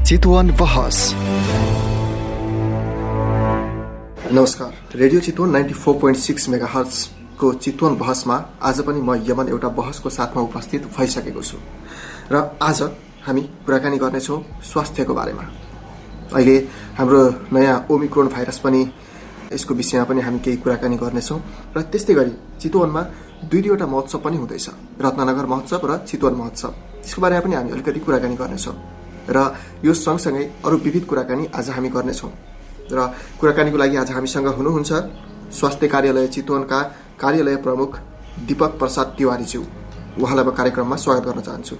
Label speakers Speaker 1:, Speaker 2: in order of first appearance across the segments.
Speaker 1: चितवन बहस। नमस्कार, radio Chitwan 94.6 megahertz को चितवन बहसमा आज पनि म यमन एउटा बहसको साथमा उपस्थित भइसकेको छु र आज हामी कुराकानी गर्नेछौँ स्वास्थ्यको बारेमा। अहिले हाम्रो नयाँ ओमिक्रोन भाइरस पनि यसको विषयमा पनि हामी केही कुराकानी गर्नेछौँ र त्यस्तै गरी चितवनमा दुईवटा महोत्सव पनि हुँदैछ, रत्ननगर महोत्सव र चितवन महोत्सव। त्यसको बारेमा पनि हामी अलिकति कुराकानी गर्नेछौँ र यो सँगसँगै अरू विविध कुराकानी आज हामी गर्नेछौँ। र कुराकानीको लागि आज हामीसँग हुनुहुन्छ स्वास्थ्य कार्यालय चितवनका कार्यालय प्रमुख दीपक प्रसाद तिवारीज्यू। उहाँलाई म कार्यक्रममा स्वागत गर्न चाहन्छु।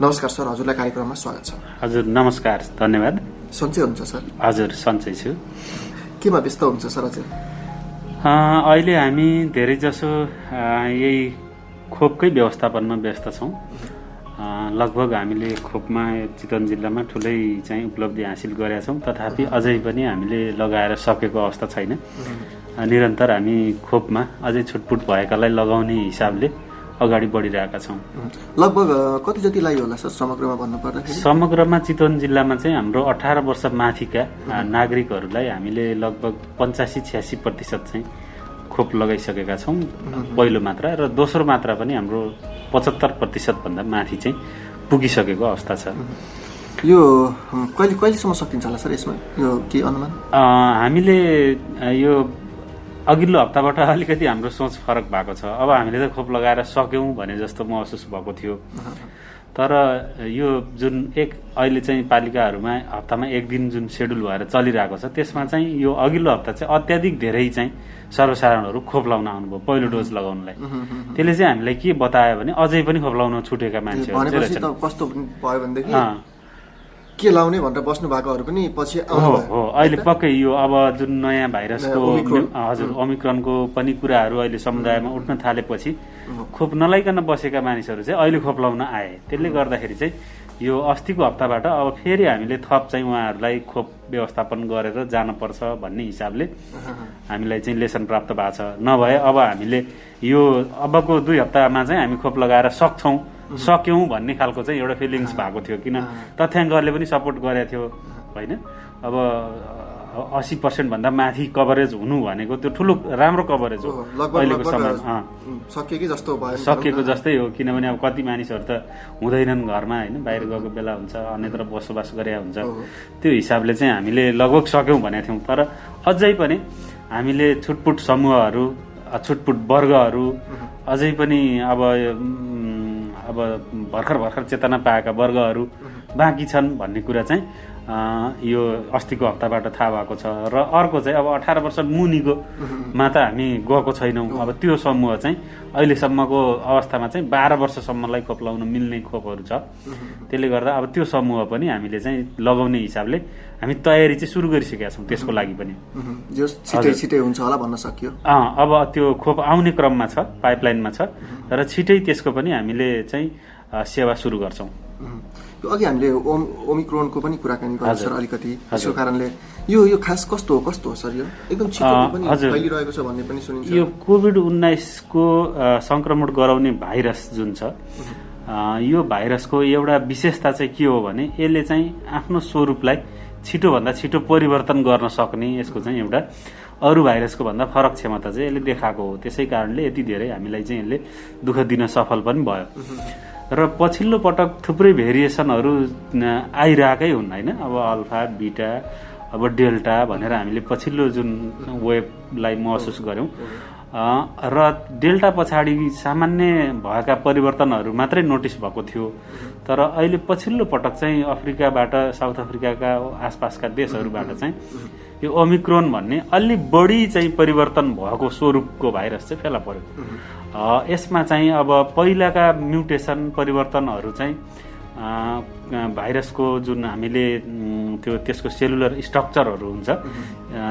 Speaker 1: नमस्कार सर, हजुरलाई कार्यक्रममा स्वागत छ।
Speaker 2: हजुर नमस्कार, धन्यवाद।
Speaker 1: सन्चै हुनुहुन्छ सर?
Speaker 2: हजुर सन्चै छु।
Speaker 1: केमा व्यस्त हुन्छ सर हजुर?
Speaker 2: अहिले हामी धेरै जसो यही खोपकै व्यवस्थापनमा व्यस्त छौँ। लगभग हामीले खोपमा चितवन जिल्लामा ठुलै चाहिँ उपलब्धि हासिल गरेका छौँ, तथापि अझै पनि हामीले लगाएर सकेको अवस्था छैन। निरन्तर हामी खोपमा अझै छुटपुट भएकालाई लगाउने हिसाबले अगाडि बढिरहेका छौँ।
Speaker 1: लगभग कति जति लाग्यो होला सर समग्रमा भन्नुपर्दाखेरि?
Speaker 2: समग्रमा चितवन जिल्लामा चाहिँ हाम्रो 18 वर्ष माथिका नागरिकहरूलाई हामीले लगभग 85-86% चाहिँ खोप लगाइसकेका छौँ पहिलो मात्रा, र दोस्रो मात्रा पनि हाम्रो 75% भन्दा माथि चाहिँ पुगिसकेको अवस्था छ।
Speaker 1: यो कहिलेसम्म सकिन्छ होला सर यसमा, यो के अनुमान?
Speaker 2: हामीले यो अघिल्लो हप्ताबाट अलिकति हाम्रो सोच फरक भएको छ। अब हामीले त खोप लगाएर सक्यौँ भने जस्तो महसुस भएको थियो, तर यो जुन अहिले चाहिँ पालिकाहरूमा हप्तामा एक दिन जुन सेड्युल भएर चलिरहेको छ, त्यसमा चाहिँ यो अघिल्लो हप्ता चाहिँ अत्याधिक धेरै चाहिँ सर्वसाधारणहरू खोप लगाउन आउनुभयो पहिलो डोज लगाउनलाई। त्यसले चाहिँ हामीलाई के बतायो भने अझै पनि खोप लगाउन छुटेका मान्छेहरू
Speaker 1: कस्तो भयो भनेदेखि के लाउने भनेर बस्नु भएकोहरू पनि पछि
Speaker 2: हो। अहिले पक्कै यो अब जुन नयाँ भाइरसको हजुर ओमिक्रोनको पनि कुराहरू अहिले समुदायमा उठ्न थालेपछि खोप नलाइकन बसेका मानिसहरू चाहिँ अहिले खोप लाउन आए। त्यसले गर्दाखेरि चाहिँ यो अस्तिको हप्ताबाट अब फेरि हामीले थप चाहिँ उहाँहरूलाई खोप व्यवस्थापन गरेर जानुपर्छ भन्ने हिसाबले हामीलाई चाहिँ लेसन प्राप्त भएको छ। नभए अब हामीले यो अबको 2 हप्तामा चाहिँ हामी खोप लगाएर सक्यौँ भन्ने खालको चाहिँ एउटा फिलिङ्स भएको थियो, किन तथ्याङ्कहरूले पनि सपोर्ट गरेको थियो होइन। अब 80% भन्दा माथि कभरेज हुनु भनेको त्यो ठुलो राम्रो कभरेज हो अहिलेको समयमा। सकिएको जस्तै हो, किनभने अब कति मानिसहरू त हुँदैनन् घरमा होइन, बाहिर गएको बेला हुन्छ, अन्यत्र बसोबास गरे हुन्छ। त्यो हिसाबले चाहिँ हामीले लगभग सक्यौँ भनेको थियौँ। तर अझै पनि हामीले छुटपुट समूहहरू, छुटपुट वर्गहरू, अझै पनि अब भर्खर चेतना पाएका वर्गहरू बाँकी छन् भन्ने कुरा चाहिँ यो अस्तिको हप्ताबाट थाहा भएको छ। र अर्को चाहिँ अब 18 वर्ष मुनिको मा त हामी गएको छैनौँ। अब त्यो समूह चाहिँ अहिलेसम्मको अवस्थामा चाहिँ 12 वर्षसम्मलाई खोप लगाउन मिल्ने खोपहरू छ। त्यसले गर्दा अब त्यो समूह पनि हामीले चाहिँ लगाउने हिसाबले हामी तयारी चाहिँ सुरु गरिसकेका छौँ। त्यसको लागि पनि
Speaker 1: छिटै हुन्छ होला भन्न सकियो।
Speaker 2: अब त्यो खोप आउने क्रममा छ, पाइपलाइनमा छ, र छिटै त्यसको पनि हामीले चाहिँ सेवा सुरु गर्छौँ।
Speaker 1: अघि हामीले ओमिक्रोनको पनि कुराकानी गर्छौँ सर अलिकति, त्यसको कारणले यो खास कस्तो हो सर? यो एकदम छिटो पनि फैलिरहेको छ भन्ने पनि सुनिन्छ।
Speaker 2: यो कोभिड-19 को संक्रमण गराउने भाइरस जुन छ, यो भाइरसको एउटा विशेषता चाहिँ के हो भने यसले चाहिँ आफ्नो स्वरूपलाई छिटोभन्दा छिटो परिवर्तन गर्न सक्ने यसको चाहिँ एउटा अरू भाइरसको भन्दा फरक क्षमता चाहिँ यसले देखाएको हो। त्यसै कारणले यति धेरै हामीलाई चाहिँ यसले दुःख दिन सफल पनि भयो। र पछिल्लो पटक थुप्रै भेरिएसनहरू आइरहेकै हुन् होइन। अब अल्फा, बिटा, अब डेल्टा भनेर हामीले पछिल्लो जुन वेबलाई महसुस गऱ्यौँ, र डेल्टा पछाडि सामान्य भएका परिवर्तनहरू मात्रै नोटिस भएको थियो। तर अहिले पछिल्लो पटक चाहिँ अफ्रिकाबाट, साउथ अफ्रिकाका आसपासका देशहरूबाट चाहिँ यो ओमिक्रोन भन्ने अलि बढी चाहिँ परिवर्तन भएको स्वरूपको भाइरस चाहिँ फेला पर्यो। यसमा चाहिँ अब पहिलाका म्युटेसन परिवर्तनहरू चाहिँ भाइरसको जुन हामीले त्यसको सेलुलर स्ट्रक्चरहरू हुन्छ,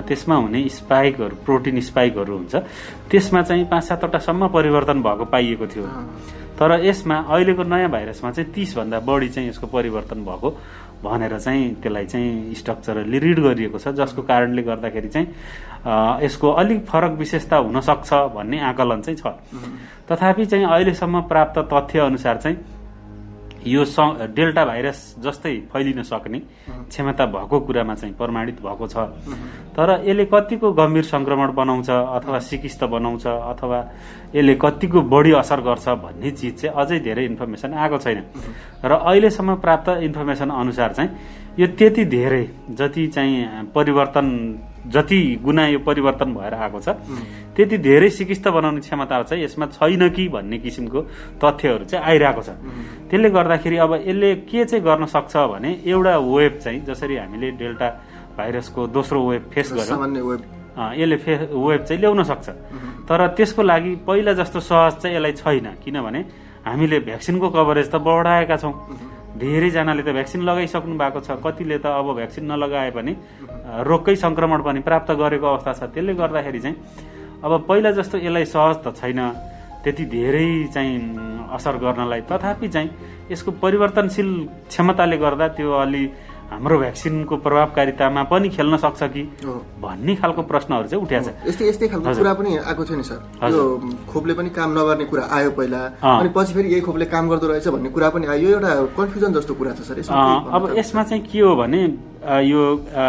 Speaker 2: त्यसमा हुने स्पाइकहरू, प्रोटिन स्पाइकहरू हुन्छ, त्यसमा चाहिँ 5-7 वटासम्म परिवर्तन भएको पाइएको थियो। तर यसमा अहिलेको नयाँ भाइरसमा चाहिँ 30 भन्दा बढी चाहिँ यसको परिवर्तन भएको भनेर चाहिँ त्यसलाई चाहिँ स्ट्रक्चरली रिड गरिएको छ, जसको कारणले गर्दाखेरि चाहिँ यसको अलिक फरक विशेषता हुन सक्छ भन्ने आकलन चाहिँ छ। तथापि चाहिँ अहिलेसम्म प्राप्त तथ्य अनुसार चाहिँ यो डेल्टा भाइरस जस्तै फैलिन सक्ने क्षमता भएको कुरामा चाहिँ प्रमाणित भएको छ। तर यसले कतिको गम्भीर संक्रमण बनाउँछ अथवा सिकिस्त बनाउँछ अथवा यसले कतिको बढी असर गर्छ भन्ने चिज चाहिँ अझै धेरै इन्फर्मेसन आएको छैन। र अहिलेसम्म प्राप्त इन्फर्मेसन अनुसार चाहिँ यो त्यति धेरै जति चाहिँ परिवर्तन जति गुना यो परिवर्तन भएर आएको छ त्यति धेरै सिकिस्त बनाउने क्षमता चाहिँ यसमा छैन कि भन्ने किसिमको तथ्यहरू चाहिँ आइरहेको छ। त्यसले गर्दाखेरि अब यसले के चाहिँ गर्न सक्छ भने एउटा वेभ चाहिँ जसरी हामीले डेल्टा भाइरसको दोस्रो वेभ फेस गर्यौं यसले वेभ चाहिँ ल्याउन सक्छ। तर त्यसको लागि पहिला जस्तो सहज चाहिँ यसलाई छैन, किनभने हामीले भ्याक्सिनको कभरेज त बढाएका छौं। धेरैजनाले त भ्याक्सिन लगाइसक्नु भएको छ, कतिले त अब भ्याक्सिन नलगाए पनि रोगकै संक्रमण पनि प्राप्त गरेको अवस्था छ। त्यसले गर्दाखेरि चाहिँ अब पहिला जस्तो यसलाई सहज त छैन त्यति धेरै चाहिँ असर गर्नलाई। तथापि चाहिँ यसको परिवर्तनशील क्षमताले गर्दा त्यो अलि हाम्रो भ्याक्सिनको प्रभावकारितामा पनि खेल्न सक्छ कि भन्ने खालको प्रश्नहरू चाहिँ उठ्या छ।
Speaker 1: यस्तै खालको कुरा पनि आएको थियो नि सर, यो खोपले पनि काम नगर्ने कुरा आयो पहिला, अनि पछि फेरि यही खोपले काम गर्दो रहेछ भन्ने कुरा पनि आयो। यो एउटा कन्फ्युजन जस्तो कुरा छ सर यसमा।
Speaker 2: अब यसमा चाहिँ के हो भने यो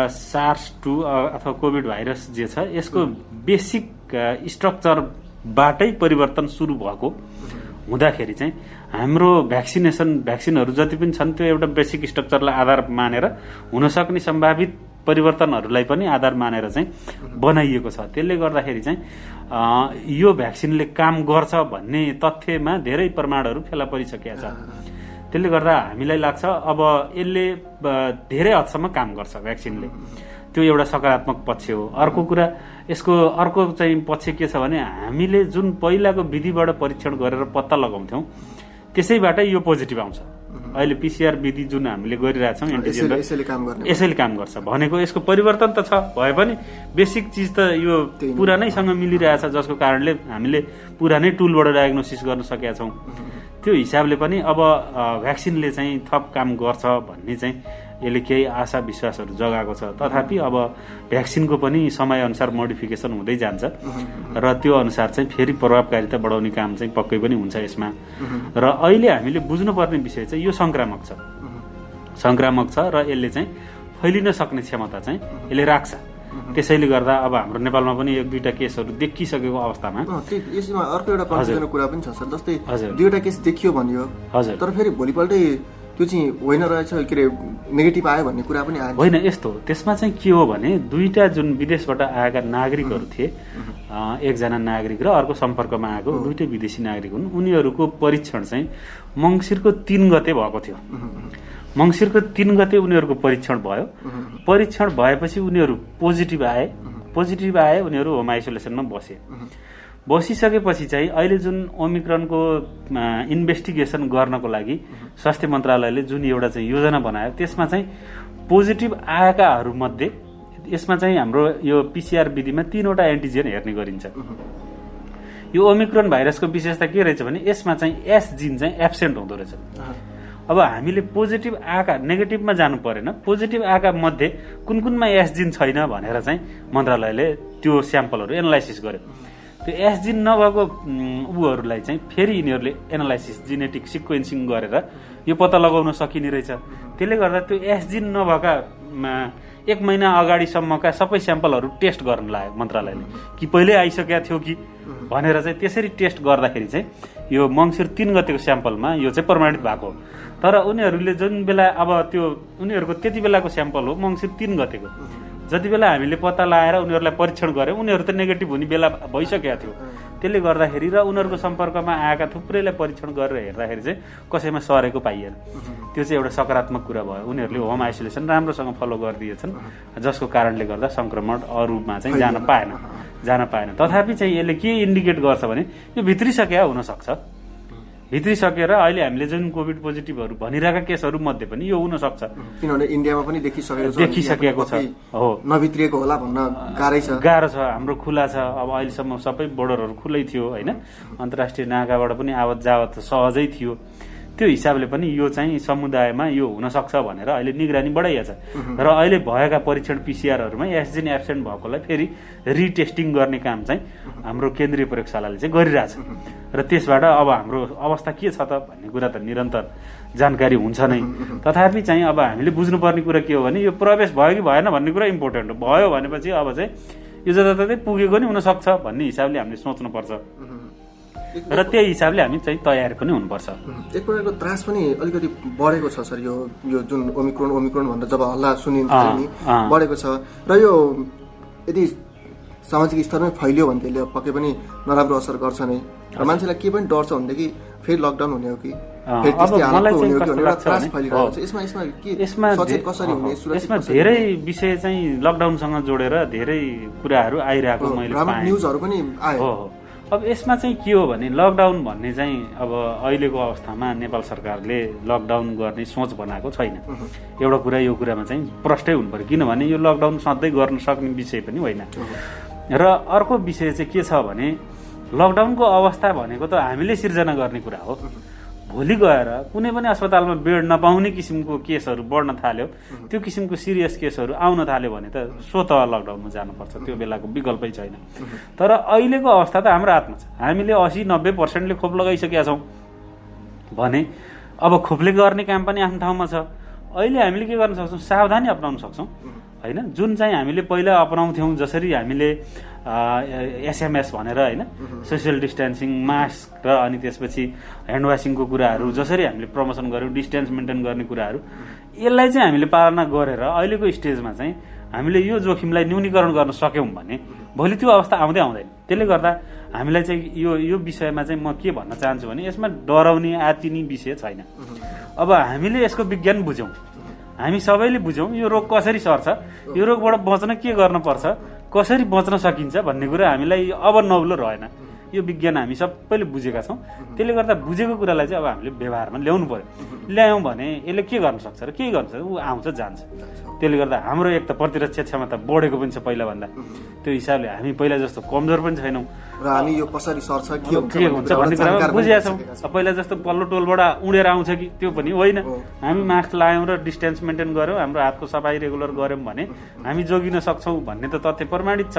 Speaker 2: SARS-2 अथवा कोभिड भाइरस जे छ यसको बेसिक स्ट्रक्चरबाटै परिवर्तन सुरु भएको हुँदाखेरि चाहिँ हाम्रो भ्याक्सिनहरू जति पनि छन् त्यो एउटा बेसिक स्ट्रक्चरलाई आधार मानेर हुन सक्ने सम्भावित परिवर्तनहरूलाई पनि आधार मानेर चाहिँ बनाइएको छ। त्यसले गर्दाखेरि चाहिँ यो भ्याक्सिनले काम गर्छ भन्ने तथ्यमा धेरै प्रमाणहरू फेला परिसकेका छ। त्यसले गर्दा हामीलाई लाग्छ अब यसले धेरै हदसम्म काम गर्छ भ्याक्सिनले, त्यो एउटा सकारात्मक पक्ष हो। अर्को कुरा यसको अर्को चाहिँ पक्ष के छ भने हामीले जुन पहिलाको विधिबाट परीक्षण गरेर पत्ता लगाउँथ्यौं त्यसैबाटै यो पोजिटिभ आउँछ। अहिले PCR विधि जुन हामीले गरिरहेछौँ एन्टिजेन यसैले काम गर्छ भनेको यसको परिवर्तन त छ भए पनि बेसिक चिज त यो पुरानैसँग मिलिरहेछ, जसको कारणले हामीले पुरानै टुलबाट डायग्नोसिस गर्न सकेका छौँ। त्यो हिसाबले पनि अब भ्याक्सिनले चाहिँ थप काम गर्छ भन्ने चाहिँ यसले केही आशा विश्वासहरू जगाएको छ। तथापि अब भ्याक्सिनको पनि समयअनुसार मोडिफिकेसन हुँदै जान्छ र त्यो अनुसार चाहिँ फेरि प्रभावकारिता बढाउने काम चाहिँ पक्कै पनि हुन्छ यसमा। र अहिले हामीले बुझ्नुपर्ने विषय चाहिँ यो संक्रामक छ र यसले चाहिँ फैलिन सक्ने क्षमता चाहिँ यसले राख्छ। त्यसैले गर्दा अब हाम्रो नेपालमा पनि एक दुईटा केसहरू देखिसकेको अवस्थामा
Speaker 1: यसमा अर्को एउटा कन्फ्युजनको कुरा पनि छ सर। जस्तै दुईटा केस देखियो भनियो तर फेरि भोलिपल्टै त्यो चाहिँ होइन रहेछ, के अरे नेगेटिभ आयो भन्ने कुरा पनि आयो।
Speaker 2: होइन यस्तो, त्यसमा चाहिँ के हो भने दुईटा जुन विदेशबाट आएका नागरिकहरू थिए, एकजना नागरिक र अर्को सम्पर्कमा आएको दुईटै विदेशी नागरिक हुन्। उनीहरूको परीक्षण चाहिँ मङ्सिरको 3 गते भएको थियो। मङ्सिरको 3 गते उनीहरूको परीक्षण भयो। परीक्षण भएपछि उनीहरू पोजिटिभ आए, उनीहरू होम आइसोलेसनमा बसिसकेपछि चाहिँ अहिले जुन ओमिक्रोनको इन्भेस्टिगेसन गर्नको लागि स्वास्थ्य मन्त्रालयले जुन एउटा चाहिँ योजना बनायो त्यसमा चाहिँ पोजिटिभ आएकाहरूमध्ये यसमा चाहिँ हाम्रो यो PCR विधिमा 3वटा एन्टिजेन हेर्ने गरिन्छ। यो ओमिक्रोन भाइरसको विशेषता के रहेछ भने यसमा चाहिँ S जिन चाहिँ एब्सेन्ट हुँदो रहेछ। अब हामीले पोजिटिभ आएका नेगेटिभमा जानु परेन, पोजिटिभ आएका मध्ये कुनमा S जिन छैन भनेर चाहिँ मन्त्रालयले त्यो स्याम्पलहरू एनालाइसिस गर्यो। त्यो S जिन नभएको उहरूलाई चाहिँ फेरि यिनीहरूले एनालाइसिस जेनेटिक सिक्वेन्सिङ गरेर यो पत्ता लगाउन सकिने रहेछ। त्यसले गर्दा त्यो S जिन नभएका 1 महिना अगाडिसम्मका सबै स्याम्पलहरू टेस्ट गर्न लाग्यो मन्त्रालयले कि पहिल्यै आइसकेका थियो कि भनेर चाहिँ त्यसरी टेस्ट गर्दाखेरि चाहिँ यो मङ्सिर 3 गतेको स्याम्पलमा यो चाहिँ प्रमाणित भएको हो। तर उनीहरूले जुन बेला अब त्यो उनीहरूको त्यति बेलाको स्याम्पल हो मङ्सिर 3 गतेको, जति बेला हामीले पत्ता लगाएर उनीहरूलाई परीक्षण गर्यौं उनीहरू त नेगेटिभ हुने बेला भइसकेका थियो। त्यसले गर्दाखेरि र उनीहरूको सम्पर्कमा आएका थुप्रैलाई परीक्षण गरेर हेर्दाखेरि चाहिँ कसैमा सरेको पाइएन। त्यो चाहिँ एउटा सकारात्मक कुरा भयो। उनीहरूले होम आइसोलेसन राम्रोसँग फलो गरिदिएछन्, जसको कारणले गर्दा संक्रमण अरूमा चाहिँ जान पाएन। तथापि चाहिँ यसले के इन्डिकेट गर्छ भने यो भित्रिसकेका हुन सक्छ। भित्रिसकेर अहिले हामीले जुन कोभिड पोजिटिभहरू भनिरहेका केसहरू मध्ये पनि यो हुन सक्छ,
Speaker 1: किनभने इन्डियामा पनि देखिसकेको छ। हो, नभित्रिएको होला भन्न
Speaker 2: गाह्रो छ। हाम्रो खुला छ, अब अहिलेसम्म सबै बोर्डरहरू खुलै थियो होइन, अन्तर्राष्ट्रिय नाकाबाट पनि आवत जावत सहजै थियो। त्यो हिसाबले पनि यो चाहिँ समुदायमा यो हुनसक्छ भनेर अहिले निगरानी बढाइएको छ र अहिले भएका परीक्षण पिसिआरहरूमा एस्जिन एब्सेन्ट भएकोलाई फेरि रिटेस्टिङ गर्ने काम चाहिँ हाम्रो केन्द्रीय प्रयोगशालाले चाहिँ गरिरहेछ र त्यसबाट अब हाम्रो अवस्था के छ त भन्ने कुरा त निरन्तर जानकारी हुन्छ नै। तथापि चाहिँ अब हामीले बुझ्नुपर्ने कुरा के हो भने यो प्रवेश भयो कि भएन भन्ने कुरा इम्पोर्टेन्ट हो। भयो भनेपछि अब चाहिँ यो जताततै पुगेको नि हुनसक्छ भन्ने हिसाबले हामीले सोच्नुपर्छ र त्यही हिसाबले हामी चाहिँ तयारी पनि हुनुपर्छ।
Speaker 1: एक प्रकारको त्रास पनि अलिकति बढेको छ सर, यो जुन ओमिक्रोन भनेर जब हल्ला सुनिन्छ नि बढेको छ र यो यदि सामाजिक स्तरमै फैलियो भने त्यसले पक्कै पनि नराम्रो असर गर्छ नै र मान्छेलाई के पनि डर छ भनेदेखि फेरि लकडाउन हुने हो कि
Speaker 2: यसमा धेरै विषय चाहिँ लकडाउनसँग जोडेर धेरै कुराहरू आइरहेको मैले पाएँ।
Speaker 1: न्युजहरू पनि आयो।
Speaker 2: अब यसमा चाहिँ के हो भने लकडाउन भन्ने चाहिँ अब अहिलेको अवस्थामा नेपाल सरकारले लकडाउन गर्ने सोच बनाएको छैन। एउटा कुरा यो कुरामा चाहिँ प्रष्टै हुनु पर्यो, किनभने यो लकडाउन सधैँ गर्न सक्ने विषय पनि होइन। र अर्को विषय चाहिँ के छ भने लकडाउनको अवस्था भनेको त हामीले सिर्जना गर्ने कुरा हो। भोलि गएर कुनै पनि अस्पतालमा बेड नपाउने किसिमको केसहरू बढ्न थाल्यो, त्यो किसिमको सिरियस केसहरू आउन थाल्यो भने त स्वतः लकडाउनमा जानुपर्छ, त्यो बेलाको विकल्पै छैन। तर अहिलेको अवस्था त हाम्रो हातमा छ। हामीले 80-90%ले खोप लगाइसकेका छौँ भने अब खोपले गर्ने काम पनि आफ्नो ठाउँमा छ। अहिले हामीले के गर्न सक्छौँ, सावधानी अपनाउन सक्छौँ होइन। जुन चाहिँ हामीले पहिला अपनाउँथ्यौँ, जसरी हामीले एसएमएस भनेर होइन, सोसियल डिस्टेन्सिङ, मास्क र अनि त्यसपछि ह्यान्ड वासिङको कुराहरू जसरी हामीले प्रमोसन गऱ्यौँ, डिस्टेन्स मेन्टेन गर्ने कुराहरू, यसलाई चाहिँ हामीले पालना गरेर अहिलेको स्टेजमा चाहिँ हामीले यो जोखिमलाई न्यूनीकरण गर्न सक्यौँ भने भोलि त्यो अवस्था आउँदै आउँदैन। त्यसले गर्दा हामीलाई चाहिँ यो विषयमा चाहिँ म के भन्न चाहन्छु भने यसमा डराउने आत्तिने विषय छैन। अब हामीले यसको विज्ञान बुझौँ, हामी सबैले बुझौँ यो रोग कसरी सर्छ, यो रोगबाट बच्न के गर्नुपर्छ, कसरी बच्न सकिन्छ भन्ने कुरा हामीलाई अब नौलो रहेन। यो विज्ञान हामी सबैले बुझेका छौँ। त्यसले गर्दा बुझेको कुरालाई चाहिँ अब हामीले व्यवहारमा ल्याउनु पर्यो। ल्यायौँ भने यसले के गर्न सक्छ र केही गर्न सक्छ, ऊ आउँछ जान्छ। त्यसले गर्दा हाम्रो एक त प्रतिरक्षा क्षमता बढेको पनि छ पहिलाभन्दा, त्यो हिसाबले हामी पहिला जस्तो कमजोर पनि छैनौँ
Speaker 1: र हामी यो कसरी सर्छ के
Speaker 2: हुन्छ भन्ने कुरा बुझेका छौँ। पहिला जस्तो पल्लो टोलबाट उडेर आउँछ कि त्यो पनि होइन। हामी मास्क लायौँ र डिस्टेन्स मेन्टेन गऱ्यौँ, हाम्रो हातको सफाइ रेगुलर गऱ्यौँ भने हामी जोगिन सक्छौँ भन्ने त तथ्य प्रमाणित छ।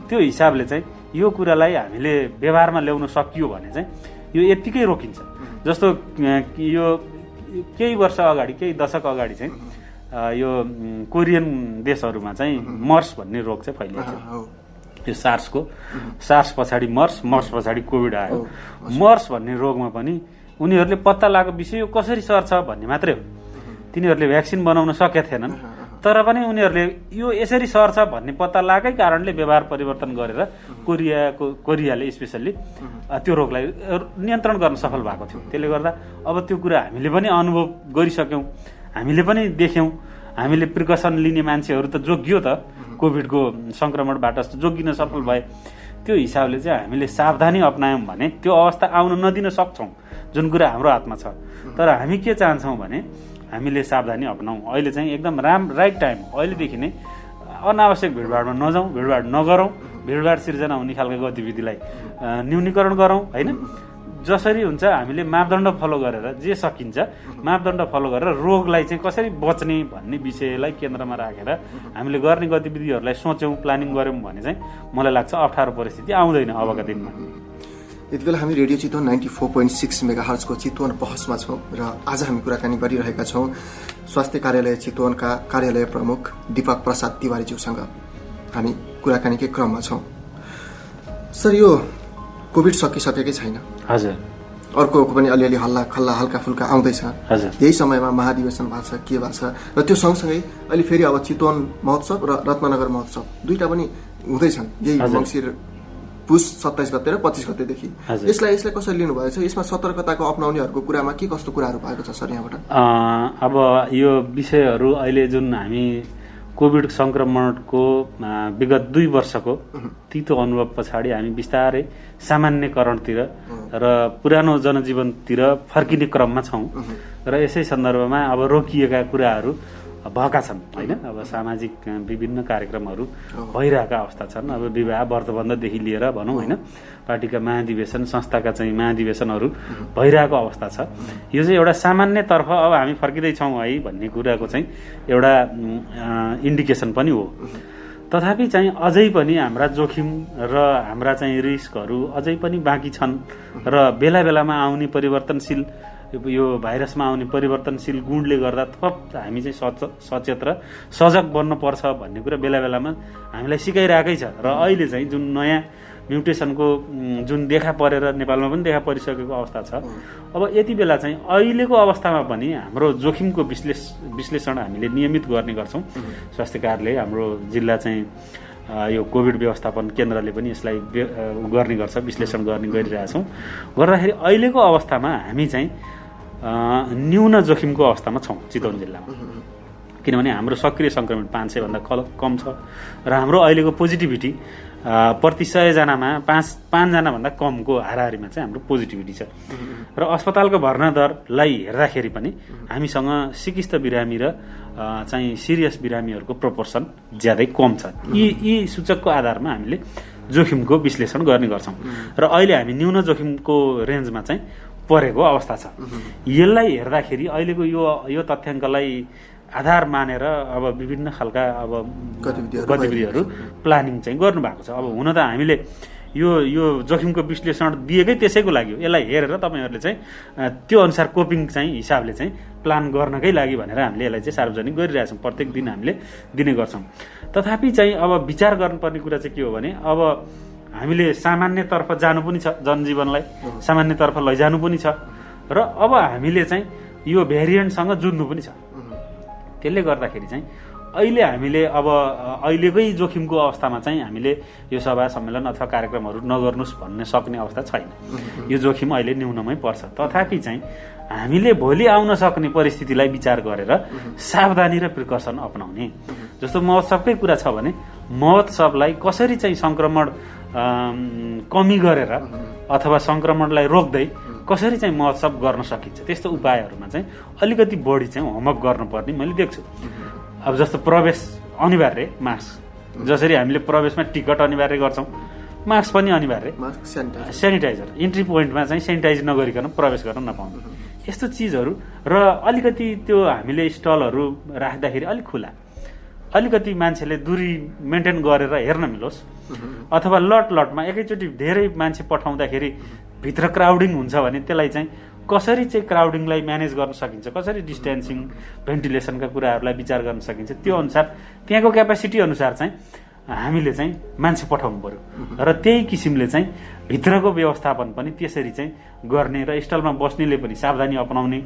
Speaker 2: त्यो हिसाबले चाहिँ यो कुरालाई हामीले व्यवहारमा ल्याउन सकियो भने चाहिँ यो यत्तिकै रोकिन्छ। जस्तो यो केही वर्ष अगाडि, केही दशक अगाडि चाहिँ यो कोरियन देशहरूमा चाहिँ मर्स भन्ने रोग चाहिँ फैलिएको थियो। त्यो सार्स पछाडि मर्स पछाडि कोभिड आयो। मर्स भन्ने रोगमा पनि उनीहरूले पत्ता लगाएको विषय यो कसरी सर्छ भन्ने मात्रै हो। तिनीहरूले भ्याक्सिन बनाउन सकेका थिएनन्, तर पनि उनीहरूले यो यसरी सर्छ भन्ने पत्ता लागेकै कारणले व्यवहार परिवर्तन गरेर कोरियाले स्पेसल्ली त्यो रोगलाई नियन्त्रण गर्न सफल भएको थियो। त्यसले गर्दा अब त्यो कुरा हामीले पनि अनुभव गरिसक्यौँ, हामीले पनि देख्यौँ। हामीले प्रिकसन लिने मान्छेहरू त जोगियो त, कोभिडको सङ्क्रमणबाट जोगिन सफल भए। त्यो हिसाबले चाहिँ हामीले सावधानी अपनायौँ भने त्यो अवस्था आउन नदिन सक्छौँ, जुन कुरा हाम्रो हातमा छ। तर हामी के चाहन्छौँ भने हामीले सावधानी अपनाउँ। अहिले चाहिँ एकदम राइट टाइम, अहिलेदेखि नै अनावश्यक भिडभाडमा नजाउँ, भिडभाड नगरौँ, भिडभाड सिर्जना हुने खालको गतिविधिलाई न्यूनीकरण गरौँ होइन। जसरी हुन्छ हामीले मापदण्ड फलो गरेर जे सकिन्छ मापदण्ड फलो गरेर रोगलाई चाहिँ कसरी बच्ने भन्ने विषयलाई केन्द्रमा राखेर हामीले गर्ने गतिविधिहरूलाई सोच्यौँ, प्लानिङ गऱ्यौँ भने चाहिँ मलाई लाग्छ अप्ठ्यारो परिस्थिति आउँदैन अबका दिनमा।
Speaker 1: यति बेला हामी रेडियो चितवन 94.6 मेगाहर्जको चितवन बहसमा छौँ र आज हामी कुराकानी गरिरहेका छौँ स्वास्थ्य कार्यालय चितवनका कार्यालय प्रमुख दीपक प्रसाद तिवारीज्यूसँग। हामी कुराकानीकै क्रममा छौँ। सर, यो कोभिड सकिसकेकै छैन?
Speaker 2: हजुर।
Speaker 1: अर्को पनि अलिअलि हल्का फुल्का आउँदैछ।
Speaker 2: हजुर।
Speaker 1: यही समयमा महाधिवेशन भएको छ, के भएको छ र त्यो सँगसँगै अहिले फेरि अब चितवन महोत्सव र रत्ननगर महोत्सव दुईटा पनि हुँदैछन् यही मङ्सिर पुस 27 गते र 25 गतेदेखि। यसलाई कसरी लिनुभएको छ? यसमा सतर्कताको अपनाउनेहरूको कुरामा के कस्तो कुराहरू भएको छ सर यहाँबाट?
Speaker 2: अब यो विषयहरू अहिले जुन हामी कोभिड सङ्क्रमणको विगत 2 वर्षको तितो अनुभव पछाडि हामी बिस्तारै सामान्यकरणतिर र पुरानो जनजीवनतिर फर्किने क्रममा छौँ र यसै सन्दर्भमा अब रोकिएका कुराहरू भएका छन् होइन। अब सामाजिक विभिन्न कार्यक्रमहरू भइरहेका अवस्था छन्। अब विवाह व्रतबन्धदेखि लिएर भनौँ होइन, पार्टीका महाधिवेशन, संस्थाका चाहिँ महाधिवेशनहरू भइरहेको अवस्था छ। यो चाहिँ एउटा सामान्यतर्फ अब हामी फर्किँदैछौँ है भन्ने कुराको चाहिँ एउटा इन्डिकेसन पनि हो। तथापि चाहिँ अझै पनि हाम्रा जोखिम र हाम्रा चाहिँ रिस्कहरू अझै पनि बाँकी छन् र बेला बेलामा आउने परिवर्तनशील यो भाइरसमा आउने परिवर्तनशील गुणले गर्दा थप हामी चाहिँ सचेत र सजग बन्नुपर्छ भन्ने कुरा बेला बेलामा हामीलाई सिकाइरहेकै छ। र अहिले चाहिँ जुन नयाँ म्युटेसनको जुन देखा परेर नेपालमा पनि देखा परिसकेको अवस्था छ, अब यति बेला चाहिँ अहिलेको अवस्थामा पनि हाम्रो जोखिमको विश्लेषण हामीले नियमित गर्ने गर्छौँ। स्वास्थ्य कार्यालय हाम्रो जिल्ला चाहिँ यो कोभिड व्यवस्थापन केन्द्रले पनि यसलाई गर्ने गर्छ, विश्लेषण गर्ने गरिरहेछौँ। गर्दाखेरि अहिलेको अवस्थामा हामी चाहिँ न्यून जोखिमको अवस्थामा छौँ चितवन जिल्लामा, किनभने हाम्रो सक्रिय सङ्क्रमण 500 भन्दा कम छ र हाम्रो अहिलेको पोजिटिभिटी प्रति 100 जनामा 5 जना भन्दा कमको हाराहारीमा चाहिँ हाम्रो पोजिटिभिटी छ। र अस्पतालको भर्ना दरलाई हेर्दाखेरि पनि हामीसँग सिकिस्त बिरामी र चाहिँ सिरियस बिरामीहरूको प्रोपोर्सन ज्यादै कम छ। यी सूचकको आधारमा हामीले जोखिमको विश्लेषण गर्ने गर्छौँ र अहिले हामी न्यून जोखिमको रेन्जमा चाहिँ परेको अवस्था छ। यसलाई हेर्दाखेरि अहिलेको यो तथ्याङ्कलाई आधार मानेर अब विभिन्न खालका अब गतिविधिहरू प्लानिङ चाहिँ गर्नु भएको छ। अब हुन त हामीले यो जोखिमको विश्लेषण दिएकै त्यसैको लागि हो। यसलाई हेरेर तपाईँहरूले चाहिँ त्यो अनुसार कोपिङ चाहिँ हिसाबले चाहिँ प्लान गर्नकै लागि भनेर हामीले यसलाई चाहिँ सार्वजनिक गरिरहेछौँ। प्रत्येक दिन हामीले दिने गर्छौँ। तथापि चाहिँ अब विचार गर्नुपर्ने कुरा चाहिँ के हो भने अब हामीले सामान्यतर्फ जानु पनि छ, जनजीवनलाई सामान्यतर्फ लैजानु पनि छ र अब हामीले चाहिँ यो भेरिएन्टसँग जुझ्नु पनि छ। त्यसले गर्दाखेरि चाहिँ अहिले हामीले अब अहिलेकै जोखिमको अवस्थामा चाहिँ हामीले यो सभा सम्मेलन अथवा कार्यक्रमहरू नगर्नुहोस् भन्ने सक्ने अवस्था छैन। यो जोखिम अहिले न्यूनमै पर्छ। तथापि चाहिँ हामीले भोलि आउन सक्ने परिस्थितिलाई विचार गरेर सावधानी र प्रिकसन अपनाउने। जस्तो महोत्सवकै कुरा छ भने महोत्सवलाई कसरी चाहिँ सङ्क्रमण कमी गरेर अथवा सङ्क्रमणलाई रोक्दै कसरी चाहिँ महोत्सव गर्न सकिन्छ, त्यस्तो उपायहरूमा चाहिँ अलिकति बढी चाहिँ होमवर्क गर्नुपर्ने मैले देख्छु। अब जस्तो प्रवेश अनिवार्य मास्क, जसरी हामीले प्रवेशमा टिकट अनिवार्य गर्छौँ, मास्क पनि अनिवार्य, सेनिटाइजर इन्ट्री पोइन्टमा चाहिँ सेनिटाइज नगरिकन प्रवेश गर्न नपाउनु, यस्तो चिजहरू र अलिकति त्यो हामीले स्टलहरू राख्दाखेरि अलिक खुला, अलिकति मान्छेले दूरी मेन्टेन गरेर हेर्न मिलोस्। अथवा लटमा एकैचोटि धेरै मान्छे पठाउँदाखेरि भित्र क्राउडिङ हुन्छ भने त्यसलाई चाहिँ कसरी चाहिँ क्राउडिङलाई म्यानेज गर्न सकिन्छ, कसरी डिस्टेन्सिङ भेन्टिलेसनका कुराहरूलाई विचार गर्न सकिन्छ, त्यो अनुसार त्यहाँको क्यापेसिटी अनुसार चाहिँ हामीले चाहिँ मान्छे पठाउनु पर्यो र त्यही किसिमले चाहिँ भित्रको व्यवस्थापन पनि त्यसरी चाहिँ गर्ने र स्टलमा बस्नेले पनि सावधानी अपनाउने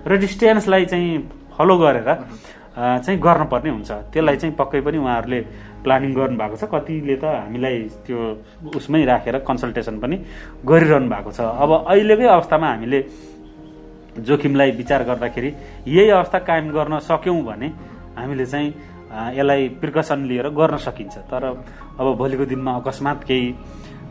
Speaker 2: र डिस्टेन्सलाई चाहिँ फलो गरेर चाहिँ गर्नुपर्ने हुन्छ। त्यसलाई चाहिँ पक्कै पनि उहाँहरूले प्लानिङ गर्नुभएको छ। कतिले त हामीलाई त्यो उसमै राखेर कन्सल्टेसन पनि गरिरहनु भएको छ। अब अहिलेकै अवस्थामा हामीले जोखिमलाई विचार गर्दाखेरि यही अवस्था कायम गर्न सक्यौँ भने हामीले चाहिँ यसलाई प्रिकसन लिएर गर्न सकिन्छ। तर अब भोलिको दिनमा अकस्मात केही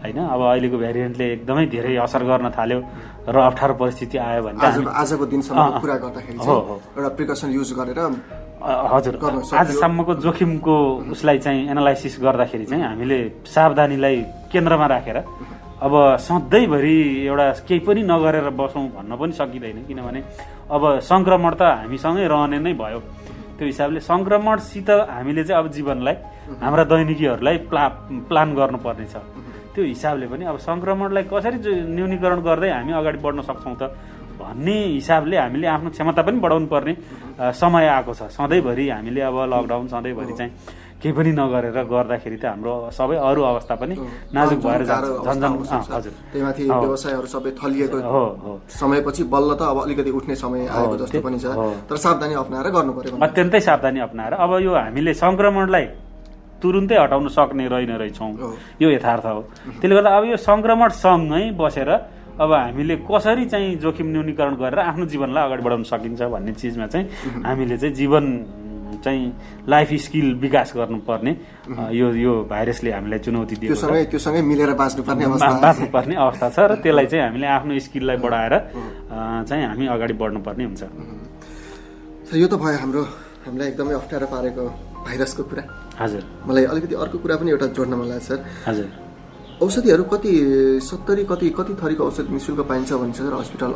Speaker 2: होइन, अब अहिलेको भेरिएन्टले एकदमै धेरै असर गर्न थाल्यो र अप्ठ्यारो परिस्थिति आयो भने
Speaker 1: आजको दिनसम्म कुरा गर्दाखेरि एउटा प्रिकसन युज गरेर
Speaker 2: हजुर आजसम्मको जोखिमको उसलाई चाहिँ एनालाइसिस गर्दाखेरि चाहिँ हामीले सावधानीलाई केन्द्रमा राखेर अब सधैँभरि एउटा केही पनि नगरेर बसौँ भन्न पनि सकिँदैन, किनभने अब सङ्क्रमण त हामीसँगै रहने नै भयो। त्यो हिसाबले सङ्क्रमणसित हामीले चाहिँ अब जीवनलाई हाम्रा दैनिकीहरूलाई प्लान गर्नुपर्ने छ। त्यो हिसाबले पनि अब सङ्क्रमणलाई कसरी न्यूनीकरण गर्दै हामी अगाडि बढ्न सक्छौँ त भन्ने हिसाबले हामीले आफ्नो क्षमता पनि बढाउनु पर्ने समय आएको छ। सधैँभरि हामीले अब लकडाउन सधैँभरि चाहिँ केही पनि नगरेर गर्दाखेरि त हाम्रो सबै अरू अवस्था पनि नाजुक भएर जान्छ। हजुर,
Speaker 1: त्यहीमाथि व्यवसायहरू सबै थलिएको समयपछि बल्ल त अब अलिकति उठ्ने समय आएको जस्तो पनि छ। तर सावधानी अपनाएर गर्नु पर्यो,
Speaker 2: अत्यन्तै सावधानी अपनाएर। अब यो हामीले सङ्क्रमणलाई तुरुन्तै हटाउन सक्ने रहेछौँ, यो यथार्थ हो। त्यसले गर्दा अब यो सङ्क्रमणसँगै बसेर अब हामीले कसरी चाहिँ जोखिम न्यूनीकरण गरेर आफ्नो जीवनलाई अगाडि बढाउन सकिन्छ भन्ने चिजमा चाहिँ हामीले चाहिँ जीवन चाहिँ लाइफ स्किल विकास गर्नुपर्ने यो भाइरसले हामीलाई चुनौती दिएको छ।
Speaker 1: त्योसँगै मिलेर बाँच्नुपर्ने
Speaker 2: अवस्था छ र त्यसलाई चाहिँ हामीले आफ्नो स्किललाई बढाएर चाहिँ हामी अगाडि बढ्नुपर्ने हुन्छ।
Speaker 1: यो त भयो हाम्रो हामीलाई एकदमै अप्ठ्यारो पारेको भाइरसको कुरा,
Speaker 2: हजुर
Speaker 1: मलाई अलिकति अर्को कुरा पनि एउटा जोड्न मन लाग्छ सर।
Speaker 2: हजुर
Speaker 1: औषधिहरू कति 70 कति थरीको औषधि निःशुल्क पाइन्छ भन्छ सर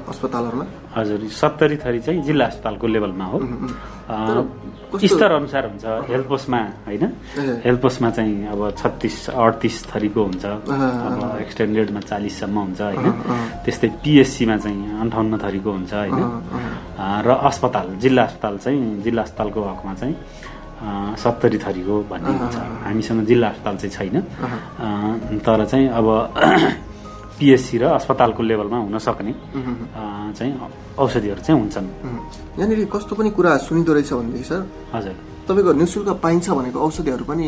Speaker 1: अस्पतालहरूमा?
Speaker 2: हजुर 70 थरी चाहिँ जिल्ला अस्पतालको लेभलमा हो। स्तर अनुसार हुन्छ। हेल्थ पोस्टमा होइन, हेल्थ पोस्टमा चाहिँ अब 36-38 थरीको हुन्छ, अब एक्सटेन्डेडमा 40 सम्म हुन्छ होइन। त्यस्तै पिएससीमा चाहिँ 58 थरीको हुन्छ होइन। र अस्पताल जिल्ला अस्पतालको हकमा चाहिँ 70 थरीको भन्ने हुन्छ। हामीसँग जिल्ला अस्पताल चाहिँ छैन, तर चाहिँ अब पिएससी र अस्पतालको लेभलमा हुन सक्ने चाहिँ औषधिहरू चाहिँ हुन्छन्।
Speaker 1: यहाँनिर कस्तो पनि कुरा सुनिँदो रहेछ भनेदेखि सर,
Speaker 2: हजुर
Speaker 1: तपाईँको निःशुल्क पाइन्छ भनेको औषधिहरू पनि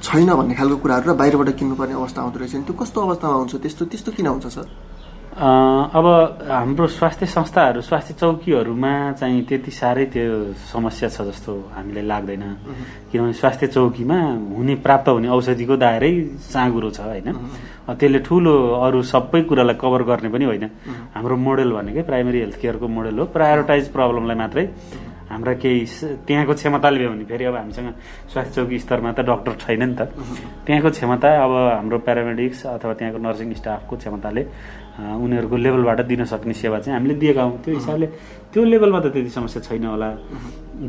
Speaker 1: छैन भन्ने खालको कुराहरू र बाहिरबाट किन्नुपर्ने अवस्था आउँदो रहेछ नि, त्यो कस्तो अवस्थामा हुन्छ? त्यस्तो किन हुन्छ सर?
Speaker 2: अब हाम्रो स्वास्थ्य संस्थाहरू, स्वास्थ्य चौकीहरूमा चाहिँ त्यति साह्रै त्यो समस्या छ जस्तो हामीलाई लाग्दैन। किनभने स्वास्थ्य चौकीमा प्राप्त हुने औषधिको दायरै साँगुरो छ होइन। त्यसले ठुलो अरू सबै कुरालाई कभर गर्ने पनि होइन। हाम्रो मोडेल भनेकै प्राइमेरी हेल्थ केयरको मोडेल हो, प्रायोरिटाइज प्रब्लमलाई मात्रै हाम्रा केही त्यहाँको क्षमताले भ्यो भने, फेरि अब हामीसँग स्वास्थ्य चौकी स्तरमा त डाक्टर छैन नि त, त्यहाँको क्षमता अब हाम्रो प्यारामेडिक्स अथवा त्यहाँको नर्सिङ स्टाफको क्षमताले उनीहरूको लेभलबाट दिन सक्ने सेवा चाहिँ हामीले दिएका हौँ। त्यो हिसाबले त्यो लेभलमा त त्यति समस्या छैन होला।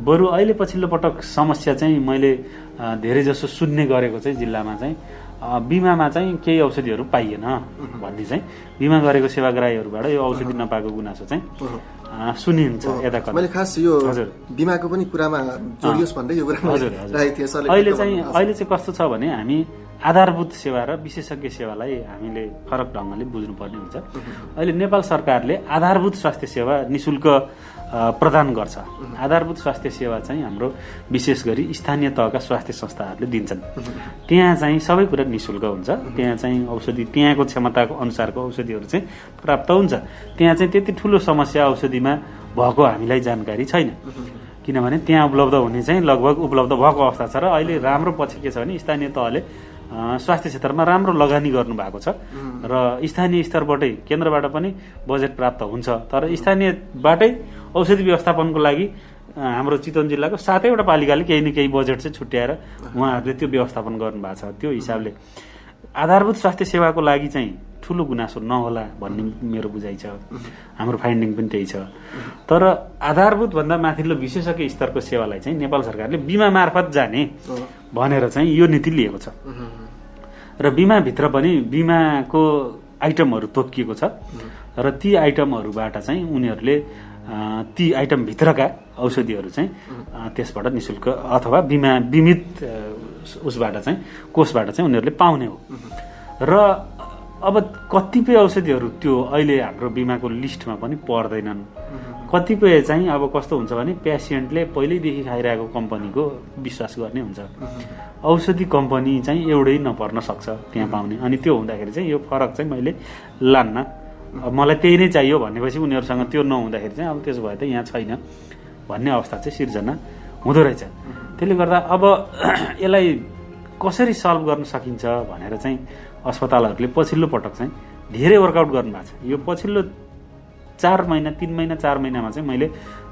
Speaker 2: बरु अहिले पछिल्लो पटक समस्या चाहिँ मैले धेरै जसो सुन्ने गरेको चाहिँ जिल्लामा चाहिँ बिमामा चाहिँ केही औषधिहरू पाइएन भन्ने चाहिँ बिमा गरेको सेवाग्राहीहरूबाट यो औषधि नपाएको गुनासो चाहिँ सुनिन्छ यता कता।
Speaker 1: मैले खास यो बिमाको पनि कुरामा जोडियोस् भन्दै यो कुरा राखेको थिएँ सरले।
Speaker 2: अहिले चाहिँ कस्तो छ भने हामी आधारभूत सेवा र विशेषज्ञ सेवालाई हामीले फरक ढङ्गले बुझ्नुपर्ने हुन्छ। अहिले नेपाल सरकारले आधारभूत स्वास्थ्य सेवा निःशुल्क प्रदान गर्छ। आधारभूत स्वास्थ्य सेवा चाहिँ हाम्रो विशेष गरी स्थानीय तहका स्वास्थ्य संस्थाहरूले दिन्छन्। त्यहाँ चाहिँ सबै कुरा निःशुल्क हुन्छ। त्यहाँ चाहिँ औषधि त्यहाँको क्षमताको अनुसारको औषधिहरू चाहिँ प्राप्त हुन्छ। त्यहाँ चाहिँ त्यति ठुलो समस्या औषधिमा भएको हामीलाई जानकारी छैन, किनभने त्यहाँ उपलब्ध हुने चाहिँ लगभग उपलब्ध भएको अवस्था छ। र अहिले राम्रो पछि के छ भने स्थानीय तहले स्वास्थ्य क्षेत्रमा राम्रो लगानी गर्नुभएको छ र स्थानीय स्तरबाटै केन्द्रबाट पनि बजेट प्राप्त हुन्छ। तर स्थानीयबाटै औषधि व्यवस्थापनको लागि हाम्रो चितवन जिल्लाको 7वटा पालिकाले केही न केही बजेट चाहिँ छुट्याएर उहाँहरूले त्यो व्यवस्थापन गर्नुभएको छ। त्यो हिसाबले आधारभूत स्वास्थ्य सेवाको लागि चाहिँ ठुलो गुनासो नहोला भन्ने मेरो बुझाइ छ। हाम्रो फाइन्डिङ पनि त्यही छ। तर आधारभूत भन्दा माथिल्लो विशेषज्ञ स्तरको सेवालाई चाहिँ नेपाल सरकारले बिमा मार्फत जाने भनेर चाहिँ यो नीति लिएको छ। र बिमाभित्र पनि बिमाको आइटमहरू तोकिएको छ र ती आइटमहरूबाट चाहिँ उनीहरूले ती आइटमभित्रका औषधिहरू चाहिँ त्यसबाट निःशुल्क अथवा बीमित उसबाट चाहिँ कोषबाट चाहिँ उनीहरूले पाउने हो। र अब कतिपय औषधिहरू त्यो अहिले हाम्रो बिमाको लिस्टमा पनि पर्दैनन्। कतिपय चाहिँ अब कस्तो हुन्छ भने पेसेन्टले पहिल्यैदेखि खाइरहेको कम्पनीको विश्वास गर्ने हुन्छ। औषधि कम्पनी चाहिँ एउटै नपर्न सक्छ त्यहाँ पाउने। अनि त्यो हुँदाखेरि चाहिँ यो फरक चाहिँ मैले लान्न, मलाई त्यही नै चाहियो भनेपछि उनीहरूसँग त्यो नहुँदाखेरि चाहिँ अब त्यसो भए त यहाँ छैन भन्ने अवस्था चाहिँ सिर्जना हुँदो रहेछ। त्यसले गर्दा अब यसलाई कसरी सल्भ गर्न सकिन्छ भनेर चाहिँ अस्पतालहरूले पछिल्लो पटक चाहिँ धेरै वर्कआउट गर्नुभएको छ। यो पछिल्लो 3 महिना 4 महिनामा चाहिँ मैले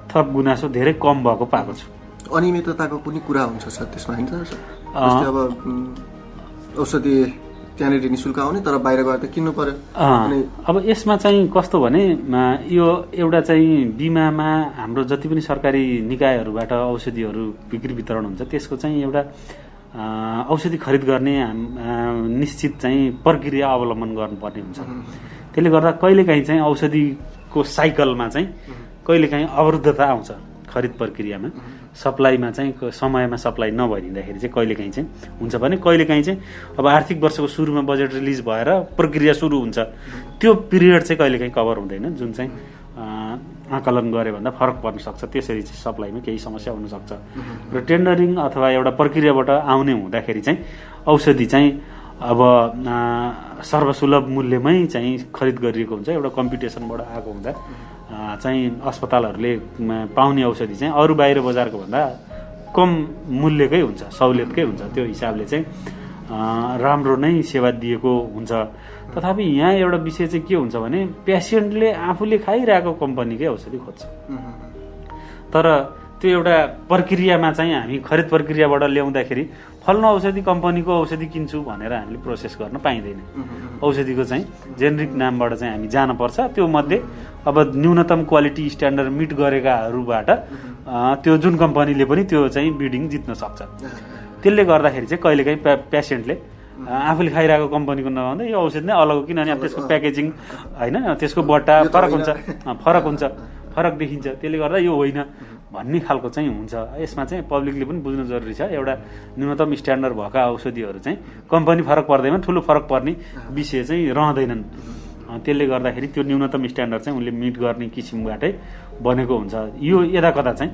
Speaker 2: थप गुनासो धेरै कम भएको पाएको छु।
Speaker 1: अनियमितताको कुनै कुरा हुन्छ सर त्यसमा होइन सर? जस्तै अब औषधि त्यहाँनिर निःशुल्क आउने तर बाहिर गएर त किन्नु पर्यो।
Speaker 2: अब यसमा चाहिँ कस्तो भने यो एउटा चाहिँ बिमामा हाम्रो जति पनि सरकारी निकायहरूबाट औषधिहरू बिक्री वितरण हुन्छ त्यसको चाहिँ एउटा औषधि खरिद गर्ने निश्चित चाहिँ प्रक्रिया अवलम्बन गर्नुपर्ने हुन्छ। त्यसले गर्दा कहिलेकाहीँ चाहिँ औषधिको साइकलमा चाहिँ कहिलेकाहीँ अवरुद्धता आउँछ खरिद प्रक्रियामा। सप्लाईमा चाहिँ समयमा सप्लाई नभइदिँदाखेरि चाहिँ कहिलेकाहीँ चाहिँ हुन्छ भने कहिलेकाहीँ चाहिँ अब आर्थिक वर्षको सुरुमा बजेट रिलिज भएर प्रक्रिया सुरु हुन्छ, त्यो पिरियड चाहिँ कहिलेकाहीँ कभर हुँदैन, जुन चाहिँ आकलन गरे भन्दा फरक पर्न सक्छ। त्यसरी चाहिँ सप्लाईमा केही समस्या हुनसक्छ। र टेन्डरिङ अथवा एउटा प्रक्रियाबाट आउने हुँदाखेरि चाहिँ औषधि चाहिँ अब सर्वसुलभ मूल्यमै चाहिँ खरिद गरिएको हुन्छ। एउटा कम्पिटिसनबाट आएको हुँदा चाहिँ अस्पतालहरूले पाउने औषधि चाहिँ अरू बाहिर बजारको भन्दा कम मूल्यकै हुन्छ, सहुलियतकै हुन्छ। त्यो हिसाबले चाहिँ राम्रो नै सेवा दिएको हुन्छ। तथापि यहाँ एउटा विषय चाहिँ के हुन्छ भने पेसेन्टले आफूले खाइरहेको कम्पनीकै औषधि खोज्छ। तर त्यो एउटा प्रक्रियामा चाहिँ हामी खरिद प्रक्रियाबाट ल्याउँदाखेरि फल्नु औषधि कम्पनीको औषधि किन्छु भनेर हामीले प्रोसेस गर्न पाइँदैन। औषधिको चाहिँ जेनेरिक नामबाट चाहिँ हामी जानुपर्छ। त्यो मध्ये अब न्यूनतम क्वालिटी स्ट्यान्डर्ड मिट गरेकाहरूबाट त्यो जुन कम्पनीले पनि त्यो चाहिँ बिडिङ जित्न सक्छ। त्यसले गर्दाखेरि चाहिँ कहिलेकाहीँ पेसेन्टले आफूले खाइरहेको कम्पनीको नभन्दा यो औषधि नै अलग हो, किनभने अब त्यसको प्याकेजिङ होइन, त्यसको बट्टा फरक हुन्छ, फरक देखिन्छ। त्यसले गर्दा यो होइन भन्ने खालको चाहिँ हुन्छ। यसमा चाहिँ पब्लिकले पनि बुझ्नु जरुरी छ। एउटा न्यूनतम स्ट्यान्डर्ड भएका औषधिहरू चाहिँ कम्पनी फरक पर्दैमा ठुलो फरक पर्ने विषय चाहिँ रहँदैनन्। त्यसले गर्दाखेरि त्यो न्यूनतम स्ट्यान्डर्ड चाहिँ उनले मिट गर्ने किसिमबाटै बनेको हुन्छ। यो यदा कदा चाहिँ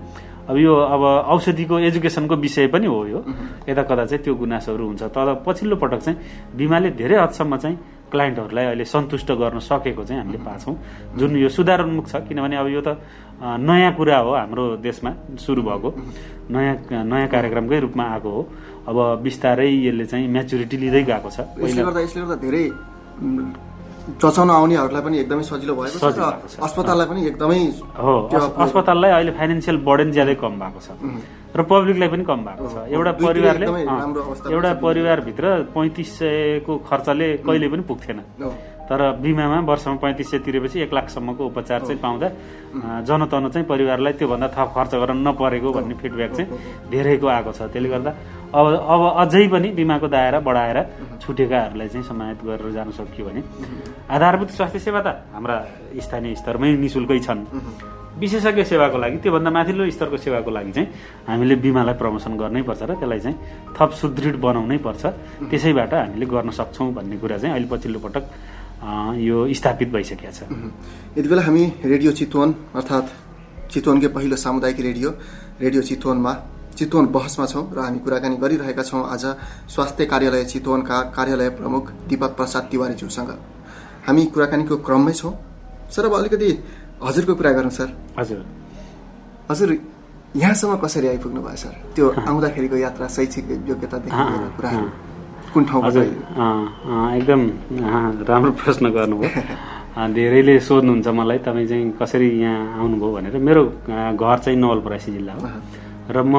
Speaker 2: अब यो अब औषधिको एजुकेसनको विषय पनि हो। यो यदा कदा चाहिँ त्यो गुनासोहरू हुन्छ। तर पछिल्लो पटक चाहिँ बिमाले धेरै हदसम्म चाहिँ क्लाइन्टहरूलाई अहिले सन्तुष्ट गर्न सकेको चाहिँ हामीले पाछौँ, जुन यो सुधारोन्मुख छ। किनभने अब यो त नयाँ कुरा हो, हाम्रो देशमा सुरु भएको नयाँ कार्यक्रमकै रूपमा आएको हो। अब बिस्तारै यसले चाहिँ म्याचुरिटी लिँदै गएको छ।
Speaker 1: यसले गर्दा धेरै चचाउन आउनेहरूलाई पनि एकदमै सजिलो भएको छ र अस्पताललाई पनि एकदमै
Speaker 2: हो। अस्पताललाई अहिले फाइनेन्सियल बर्डन ज्यादै कम भएको छ र पब्लिकलाई पनि कम भएको छ। एउटा परिवारभित्र 3500 को खर्चले कहिले पनि पुग्थेन, तर बिमामा वर्षमा 3500 तिरेपछि 1 लाखसम्मको उपचार चाहिँ पाउँदा जनतन चाहिँ परिवारलाई त्योभन्दा थप खर्च गर्न नपरेको भन्ने फिडब्याक चाहिँ धेरैको आएको छ। त्यसले गर्दा अब अझै पनि बिमाको दायरा बढाएर छुटेकाहरूलाई चाहिँ समाहित गरेर जान सकियो भने आधारभूत स्वास्थ्य सेवा त हाम्रा स्थानीय स्तरमै निःशुल्कै छन्। विशेषज्ञ सेवाको लागि, त्योभन्दा माथिल्लो स्तरको सेवाको लागि चाहिँ हामीले बिमालाई प्रमोसन गर्नै पर्छ र त्यसलाई चाहिँ थप सुदृढ बनाउनै पर्छ। त्यसैबाट हामीले गर्न सक्छौँ भन्ने कुरा चाहिँ अहिले पछिल्लो पटक यो स्थापित भइसकेको छ।
Speaker 1: यति बेला हामी रेडियो चितवन अर्थात् चितवनकै पहिलो सामुदायिक रेडियो चितवन बहसमा छौँ र हामी कुराकानी गरिरहेका छौँ आज स्वास्थ्य कार्यालय चितवनका कार्यालय प्रमुख दीपक प्रसाद तिवारीज्यूसँग। हामी कुराकानीको क्रममै छौँ। सर अब अलिकति हजुरको कुरा गरौँ सर। हजुर यहाँसम्म कसरी आइपुग्नु भयो सर? त्यो आउँदाखेरिको यात्रा, शैक्षिक योग्यतादेखि लिएर कुराहरू कुन ठाउँमा?
Speaker 2: एकदम राम्रो प्रश्न गर्नुभयो। धेरैले सोध्नुहुन्छ मलाई तपाईँ चाहिँ कसरी यहाँ आउनुभयो भनेर। मेरो घर चाहिँ नवलपरासी जिल्ला हो र म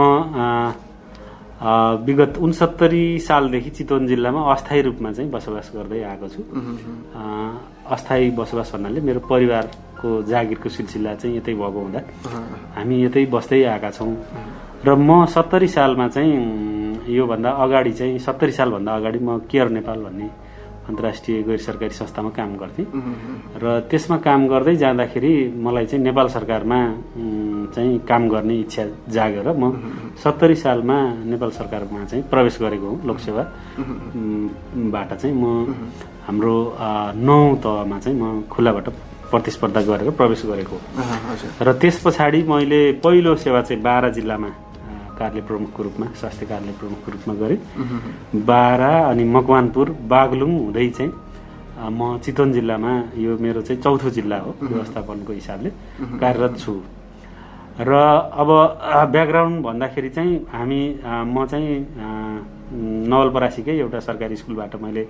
Speaker 2: विगत 69 सालदेखि चितवन जिल्लामा अस्थायी रूपमा चाहिँ बसोबास गर्दै आएको छु। अस्थायी बसोबास भन्नाले मेरो परिवारको जागिरको सिलसिला चाहिँ यतै भएको हुँदा हामी यतै बस्दै आएका छौँ। र म 70 सालमा चाहिँ योभन्दा अगाडि चाहिँ 70 सालभन्दा अगाडि म केयर नेपाल भन्ने अन्तर्राष्ट्रिय गैर सरकारी संस्थामा काम गर्थेँ र त्यसमा काम गर्दै जाँदाखेरि मलाई चाहिँ नेपाल सरकारमा चाहिँ काम गर्ने इच्छा जाग्यो र म 70 सालमा नेपाल सरकारमा चाहिँ प्रवेश गरेको हुँ। लोकसेवाबाट चाहिँ म हाम्रो 9औं तहमा चाहिँ म खुल्लाबाट प्रतिस्पर्धा गरेर प्रवेश गरेको हो र त्यस पछाडि मैले पहिलो सेवा चाहिँ बारा जिल्लामा कार्यालय प्रमुखको रूपमा, स्वास्थ्य कार्यालय प्रमुखको रूपमा गरेँ। बारा अनि मकवानपुर, बागलुङ हुँदै चाहिँ म चितवन जिल्लामा, यो मेरो चाहिँ 4थो जिल्ला हो व्यवस्थापनको हिसाबले कार्यरत छु। र अब ब्याकग्राउन्ड भन्दाखेरि चाहिँ म चाहिँ नवलपरासीकै एउटा सरकारी स्कुलबाट मैले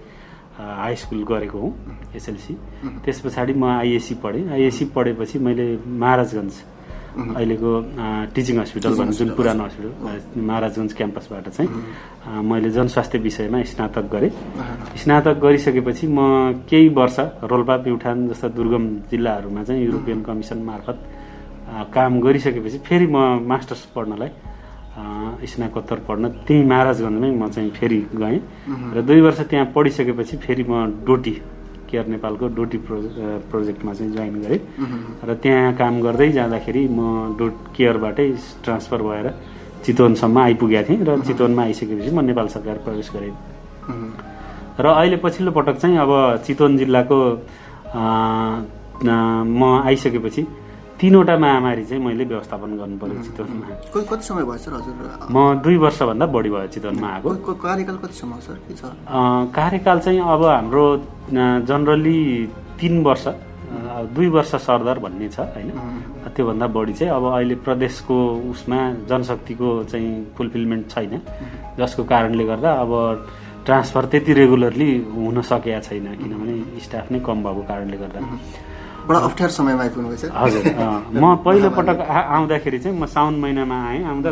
Speaker 2: हाई स्कुल गरेको हुँ, एसएलसी। त्यस पछाडि म आइएससी पढेँ। आइएससी पढेपछि मैले महाराजगञ्ज अहिलेको टिचिङ हस्पिटल भन्ने जुन पुरानो हस्पिटल महाराजगञ्ज क्याम्पसबाट चाहिँ मैले जनस्वास्थ्य विषयमा स्नातक गरेँ। स्नातक गरिसकेपछि म केही वर्ष रोल्पा, प्युठान जस्ता दुर्गम जिल्लाहरूमा चाहिँ युरोपियन कमिसन मार्फत काम गरिसकेपछि फेरि म मास्टर्स पढ्नलाई स्नातकोत्तर पढ्न त्यही महाराजगञ्जमै म चाहिँ फेरि गएँ र 2 वर्ष त्यहाँ पढिसकेपछि फेरि म डोटी केयर नेपालको डोटी प्रोजेक्टमा चाहिँ जोइन गरेँ र त्यहाँ काम गर्दै जाँदाखेरि म केयरबाटै ट्रान्सफर भएर चितवनसम्म आइपुगेको थिएँ र चितवनमा आइसकेपछि म नेपाल सरकार प्रवेश गरेँ र अहिले पछिल्लो पटक चाहिँ अब चितवन जिल्लाको म आइसकेपछि 3वटा महामारी चाहिँ मैले व्यवस्थापन गर्नु पर्यो चितवनमा।
Speaker 1: कति समय भयो सर हजुर?
Speaker 2: म 2 वर्षभन्दा बढी भयो चितवनमा आएको।
Speaker 1: कार्यकाल कति समय सर के छ?
Speaker 2: कार्यकाल चाहिँ अब हाम्रो जनरली 3 वर्ष, 2 वर्ष सरदर भन्ने छ होइन। त्योभन्दा बढी चाहिँ अब अहिले प्रदेशको उसमा जनशक्तिको चाहिँ फुलफिलमेन्ट छैन, जसको कारणले गर्दा अब ट्रान्सफर त्यति रेगुलरली हुन सकेका छैन, किनभने स्टाफ नै कम भएको कारणले गर्दा।
Speaker 1: बडा अप्ठ्यारो समयमा आइपुग्नु भएछ।
Speaker 2: हजुर, म पहिलोपटक आउँदाखेरि चाहिँ म साउन महिनामा आएँ। आउँदा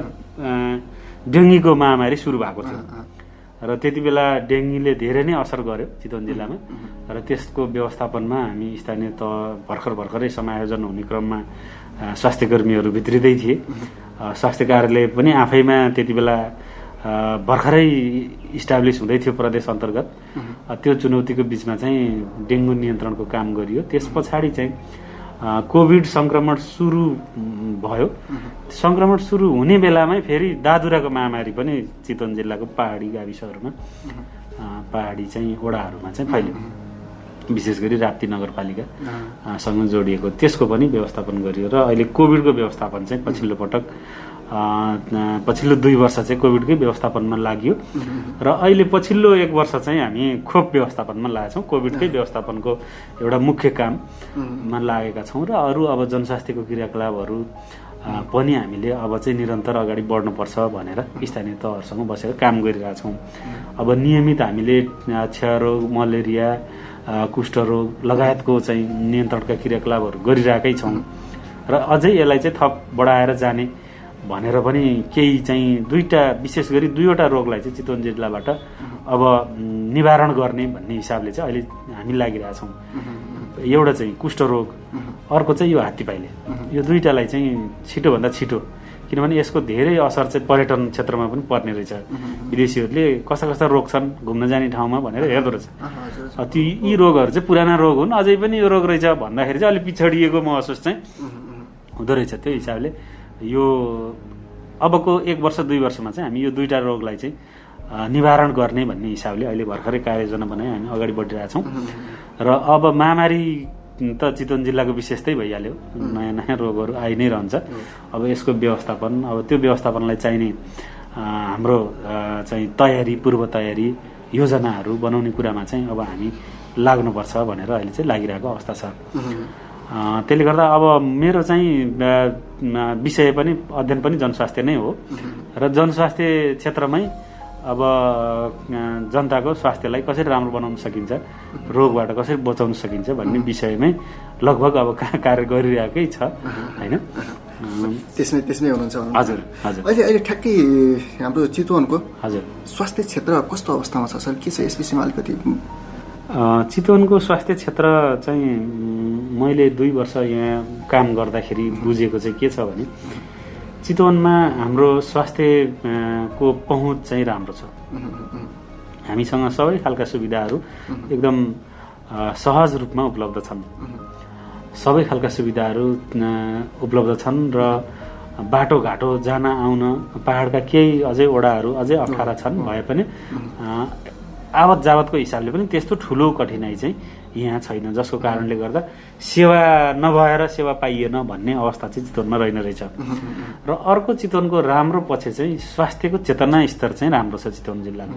Speaker 2: डेङ्गीको महामारी सुरु भएको थियो र त्यति बेला डेङ्गीले धेरै नै असर गर्यो चितवन जिल्लामा र त्यसको व्यवस्थापनमा हामी स्थानीय तह भर्खरै समायोजन हुने क्रममा स्वास्थ्य कर्मीहरू भित्रिँदै थिए। स्वास्थ्य कार्यालय पनि आफैमा त्यति बेला भर्खरै इस्टाब्लिस हुँदै थियो प्रदेश अन्तर्गत। त्यो चुनौतीको बिचमा चाहिँ डेङ्गु नियन्त्रणको काम गरियो। त्यस पछाडि चाहिँ कोभिड सङ्क्रमण सुरु भयो। सङ्क्रमण सुरु हुने बेलामै फेरि दादुराको महामारी पनि चितवन जिल्लाको पहाडी गाविसहरूमा पहाडी चाहिँ वडाहरूमा चाहिँ फैल्यो। विशेष गरी राप्ती नगरपालिकासँग जोडिएको त्यसको पनि व्यवस्थापन गरियो र अहिले कोभिडको व्यवस्थापन चाहिँ पछिल्लो 2 वर्ष चाहिँ कोभिडकै व्यवस्थापनमा लाग्यो र अहिले पछिल्लो 1 वर्ष चाहिँ हामी खोप व्यवस्थापनमा लागेका छौँ। कोभिडकै व्यवस्थापनको एउटा मुख्य काममा लागेका छौँ र अरू अब जनस्वास्थ्यको क्रियाकलापहरू पनि हामीले अब चाहिँ निरन्तर अगाडि बढ्नुपर्छ भनेर स्थानीय तहहरूसँग बसेर काम गरिरहेका छौँ। अब नियमित हामीले क्षयरोग, मलेरिया, कुष्ठरोग लगायतको चाहिँ नियन्त्रणका क्रियाकलापहरू गरिरहेकै छौँ र अझै यसलाई चाहिँ थप बढाएर जाने भनेर पनि केही चाहिँ विशेष गरी 2वटा रोगलाई चाहिँ चितवन जिल्लाबाट अब निवारण गर्ने भन्ने हिसाबले चाहिँ अहिले हामी लागिरहेछौँ। एउटा चाहिँ कुष्ठरोग, अर्को चाहिँ यो हात्तीपाइले। यो 2टालाई चाहिँ छिटोभन्दा छिटो, किनभने यसको धेरै असर चाहिँ पर्यटन क्षेत्रमा पनि पर्ने रहेछ। विदेशीहरूले कस्ता रोग छन् घुम्न जाने ठाउँमा भनेर हेर्दो रहेछ। यी रोगहरू चाहिँ पुराना रोग हुन्, अझै पनि यो रोग रहेछ भन्दाखेरि चाहिँ अलिक पिछडिएको महसुस चाहिँ हुँदो रहेछ। त्यो हिसाबले यो अबको 1 वर्ष 2 वर्षमा चाहिँ हामी यो 2टा रोगलाई चाहिँ निवारण गर्ने भन्ने हिसाबले अहिले भर्खरै कार्ययोजना बनाइ हामी अगाडि बढिरहेछौँ र अब महामारी त चितवन जिल्लाको विशेषतै भइहाल्यो। नयाँ रोगहरू आइ नै रहन्छ। अब यसको व्यवस्थापन, अब त्यो व्यवस्थापनलाई चाहिने हाम्रो चाहिँ तयारी, पूर्व तयारी योजनाहरू बनाउने कुरामा चाहिँ अब हामी लाग्नुपर्छ भनेर अहिले चाहिँ लागिरहेको अवस्था छ। त्यसले गर्दा अब मेरो चाहिँ विषय पनि अध्ययन पनि जनस्वास्थ्य नै हो र जनस्वास्थ्य क्षेत्रमै अब जनताको स्वास्थ्यलाई कसरी राम्रो बनाउन सकिन्छ, रोगबाट कसरी बचाउन सकिन्छ भन्ने विषयमै लगभग अब कार्य गरिरहेकै छ हैन।
Speaker 1: त्यसमै हुनुहुन्छ।
Speaker 2: हजुर हजुर।
Speaker 1: अहिले ठ्याक्कै हाम्रो चितवनको
Speaker 2: हजुर
Speaker 1: स्वास्थ्य क्षेत्र कस्तो अवस्थामा छ सर? के छ यस विषयमा अलिकति?
Speaker 2: चितवनको स्वास्थ्य क्षेत्र चाहिँ मैले 2 वर्ष यहाँ काम गर्दाखेरि बुझेको चाहिँ के छ भने चितवनमा हाम्रो स्वास्थ्यको पहुँच चाहिँ राम्रो छ। हामीसँग सबै खालका सुविधाहरू एकदम सहज रूपमा उपलब्ध छन्। सबै खालका सुविधाहरू उपलब्ध छन् र बाटोघाटो जान आउन पहाडका केही अझै वडाहरू अझै अप्ठ्यारा छन् भए पनि आवत जावतको हिसाबले पनि त्यस्तो ठुलो कठिनाइ चाहिँ यहाँ छैन, जसको कारणले गर्दा सेवा नभएर सेवा पाइएन भन्ने अवस्था चाहिँ चितवनमा रहेन रहेछ। र अर्को चितवनको राम्रो पक्ष चाहिँ स्वास्थ्यको चेतना स्तर चाहिँ राम्रो छ चितवन जिल्लाको।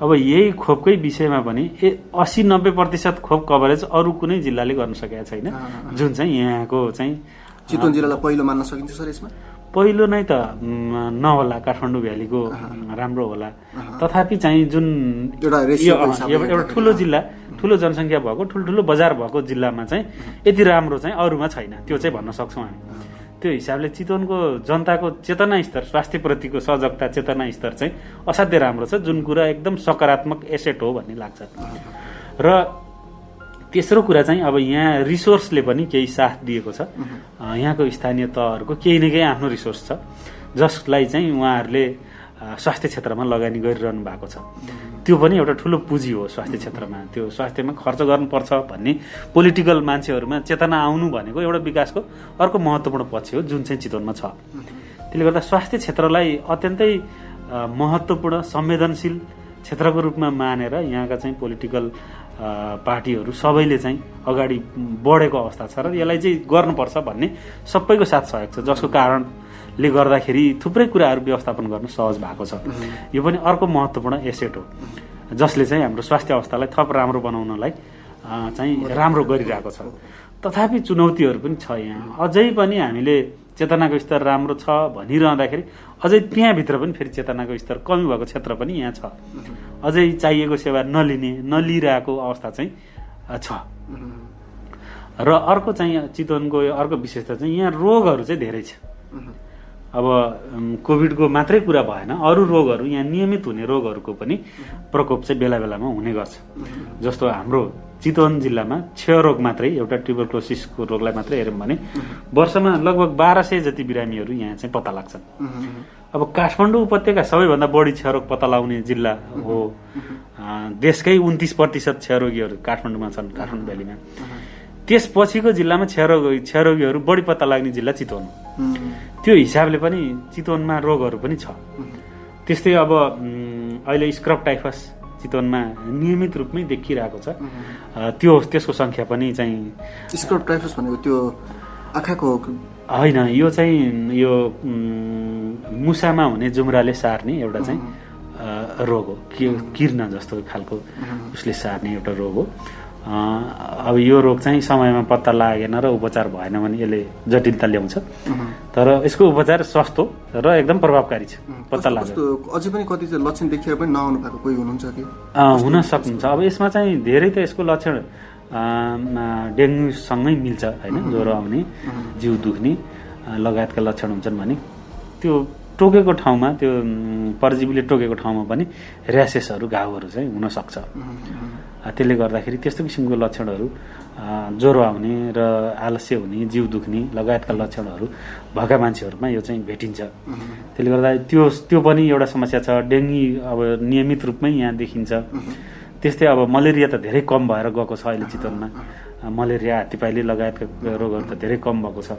Speaker 2: अब यही खोपकै विषयमा पनि 80-90% खोप कभरेज अरू कुनै जिल्लाले गर्न सकेका छैन, जुन चाहिँ यहाँको चाहिँ
Speaker 1: चितवन जिल्लालाई पहिलो मान्न सकिन्छ सर यसमा?
Speaker 2: पहिलो नै त नहोला, काठमाडौँ भ्यालीको राम्रो होला, तथापि चाहिँ जुन एउटा ठुलो जिल्ला, ठुलो जनसङ्ख्या भएको, ठुल्ठुलो बजार भएको जिल्लामा चाहिँ यति राम्रो चाहिँ अरूमा छैन, त्यो चाहिँ भन्न सक्छौँ हामी। त्यो हिसाबले चितवनको जनताको चेतना स्तर, स्वास्थ्यप्रतिको सजगता चेतना स्तर चाहिँ असाध्यै राम्रो छ, जुन कुरा एकदम सकारात्मक एसेट हो भन्ने लाग्छ। र तेस्रो कुरा चाहिँ अब यहाँ रिसोर्सले पनि केही साथ दिएको छ। यहाँको स्थानीय तहहरूको केही न केही आफ्नो रिसोर्स छ, जसलाई चाहिँ उहाँहरूले स्वास्थ्य क्षेत्रमा लगानी गरिरहनु भएको छ। त्यो पनि एउटा ठुलो पुँजी हो स्वास्थ्य क्षेत्रमा। त्यो स्वास्थ्यमा खर्च गर्नुपर्छ भन्ने पोलिटिकल मान्छेहरूमा चेतना आउनु भनेको एउटा विकासको अर्को महत्त्वपूर्ण पक्ष हो, जुन चाहिँ चितवनमा छ। त्यसले गर्दा स्वास्थ्य क्षेत्रलाई अत्यन्तै महत्त्वपूर्ण संवेदनशील क्षेत्रको रूपमा मानेर यहाँका चाहिँ पोलिटिकल पार्टीहरू सबैले चाहिँ अगाडि बढेको अवस्था छ र यसलाई चाहिँ गर्नुपर्छ भन्ने सबैको साथ सहयोग छ, जसको कारणले गर्दाखेरि थुप्रै कुराहरू व्यवस्थापन गर्न सहज भएको छ। यो पनि अर्को महत्त्वपूर्ण एसेट हो, जसले चाहिँ हाम्रो स्वास्थ्य अवस्थालाई थप राम्रो बनाउनलाई चाहिँ राम्रो गरिरहेको छ। तथापि चुनौतीहरू पनि छ यहाँ। अझै पनि हामीले चेतनाको स्तर राम्रो छ भनिरहँदाखेरि अझै त्यहाँभित्र पनि फेरि चेतनाको स्तर कमी भएको क्षेत्र पनि यहाँ छ। अझै चाहिएको सेवा नलिरहेको अवस्था चाहिँ छ। र अर्को चाहिँ चितवनको अर्को विशेषता चाहिँ यहाँ रोगहरू चाहिँ धेरै छ। अब कोभिडको मात्रै कुरा भएन, अरू रोगहरू यहाँ नियमित हुने रोगहरूको पनि प्रकोप चाहिँ बेला बेलामा हुने गर्छ। जस्तो हाम्रो चितवन जिल्लामा क्षयरोग मात्रै, एउटा ट्युबरक्लोसिसको रोगलाई मात्रै हेऱ्यौँ भने वर्षमा लगभग 1200 जति बिरामीहरू यहाँ चाहिँ पत्ता लाग्छन्। अब काठमाडौँ उपत्यका सबैभन्दा बढी क्षयरोग पत्ता लगाउने जिल्ला हो। देशकै 29% क्षयरोगीहरू काठमाडौँमा छन्, काठमाडौँ भ्यालीमा। त्यसपछिको जिल्लामा क्षयरोगीहरू बढी पत्ता लाग्ने जिल्ला चितवन हो। त्यो हिसाबले पनि चितवनमा रोगहरू पनि छ। त्यस्तै अब अहिले स्क्रब टाइफस चितवनमा नियमित रूपमै देखिरहेको छ। त्यसको संख्या पनि चाहिँ
Speaker 1: स्क्रब टाइफस भनेको त्यो आँखाको
Speaker 2: होइन, यो चाहिँ यो मुसामा हुने जुम्राले सार्ने एउटा चाहिँ रोग हो। किर्न जस्तो खालको उसले सार्ने एउटा रोग हो। अब यो रोग चाहिँ समयमा पत्ता लागेन र उपचार भएन भने यसले जटिलता ल्याउँछ। तर यसको उपचार सस्तो र एकदम प्रभावकारी छ। पत्ता लाग्छ।
Speaker 1: अझै पनि कति चाहिँ लक्षण देखिएर पनि नआउनु भएको कोही हुनुहुन्छ कि?
Speaker 2: हुन सक्नुहुन्छ। अब यसमा चाहिँ धेरै त यसको लक्षण डेङ्गुसँगै मिल्छ होइन। ज्वरो आउने, जिउ दुख्ने लगायतका लक्षण हुन्छन् भने त्यो टोकेको ठाउँमा, त्यो परजीवीले टोकेको ठाउँमा पनि र्यासेसहरू, घाउहरू चाहिँ हुन सक्छ। त्यसले गर्दाखेरि त्यस्तो किसिमको लक्षणहरू, ज्वरो आउने र आलस्य हुने, जिउ दुख्ने लगायतका लक्षणहरू भएका मान्छेहरूमा यो चाहिँ भेटिन्छ। त्यसले गर्दा त्यो पनि एउटा समस्या छ। डेङ्गी अब नियमित रूपमै यहाँ देखिन्छ। त्यस्तै अब मलेरिया त धेरै कम भएर गएको छ अहिले चितवनमा। मलेरिया, हात्तीपाइले लगायतका रोगहरू त धेरै कम भएको छ।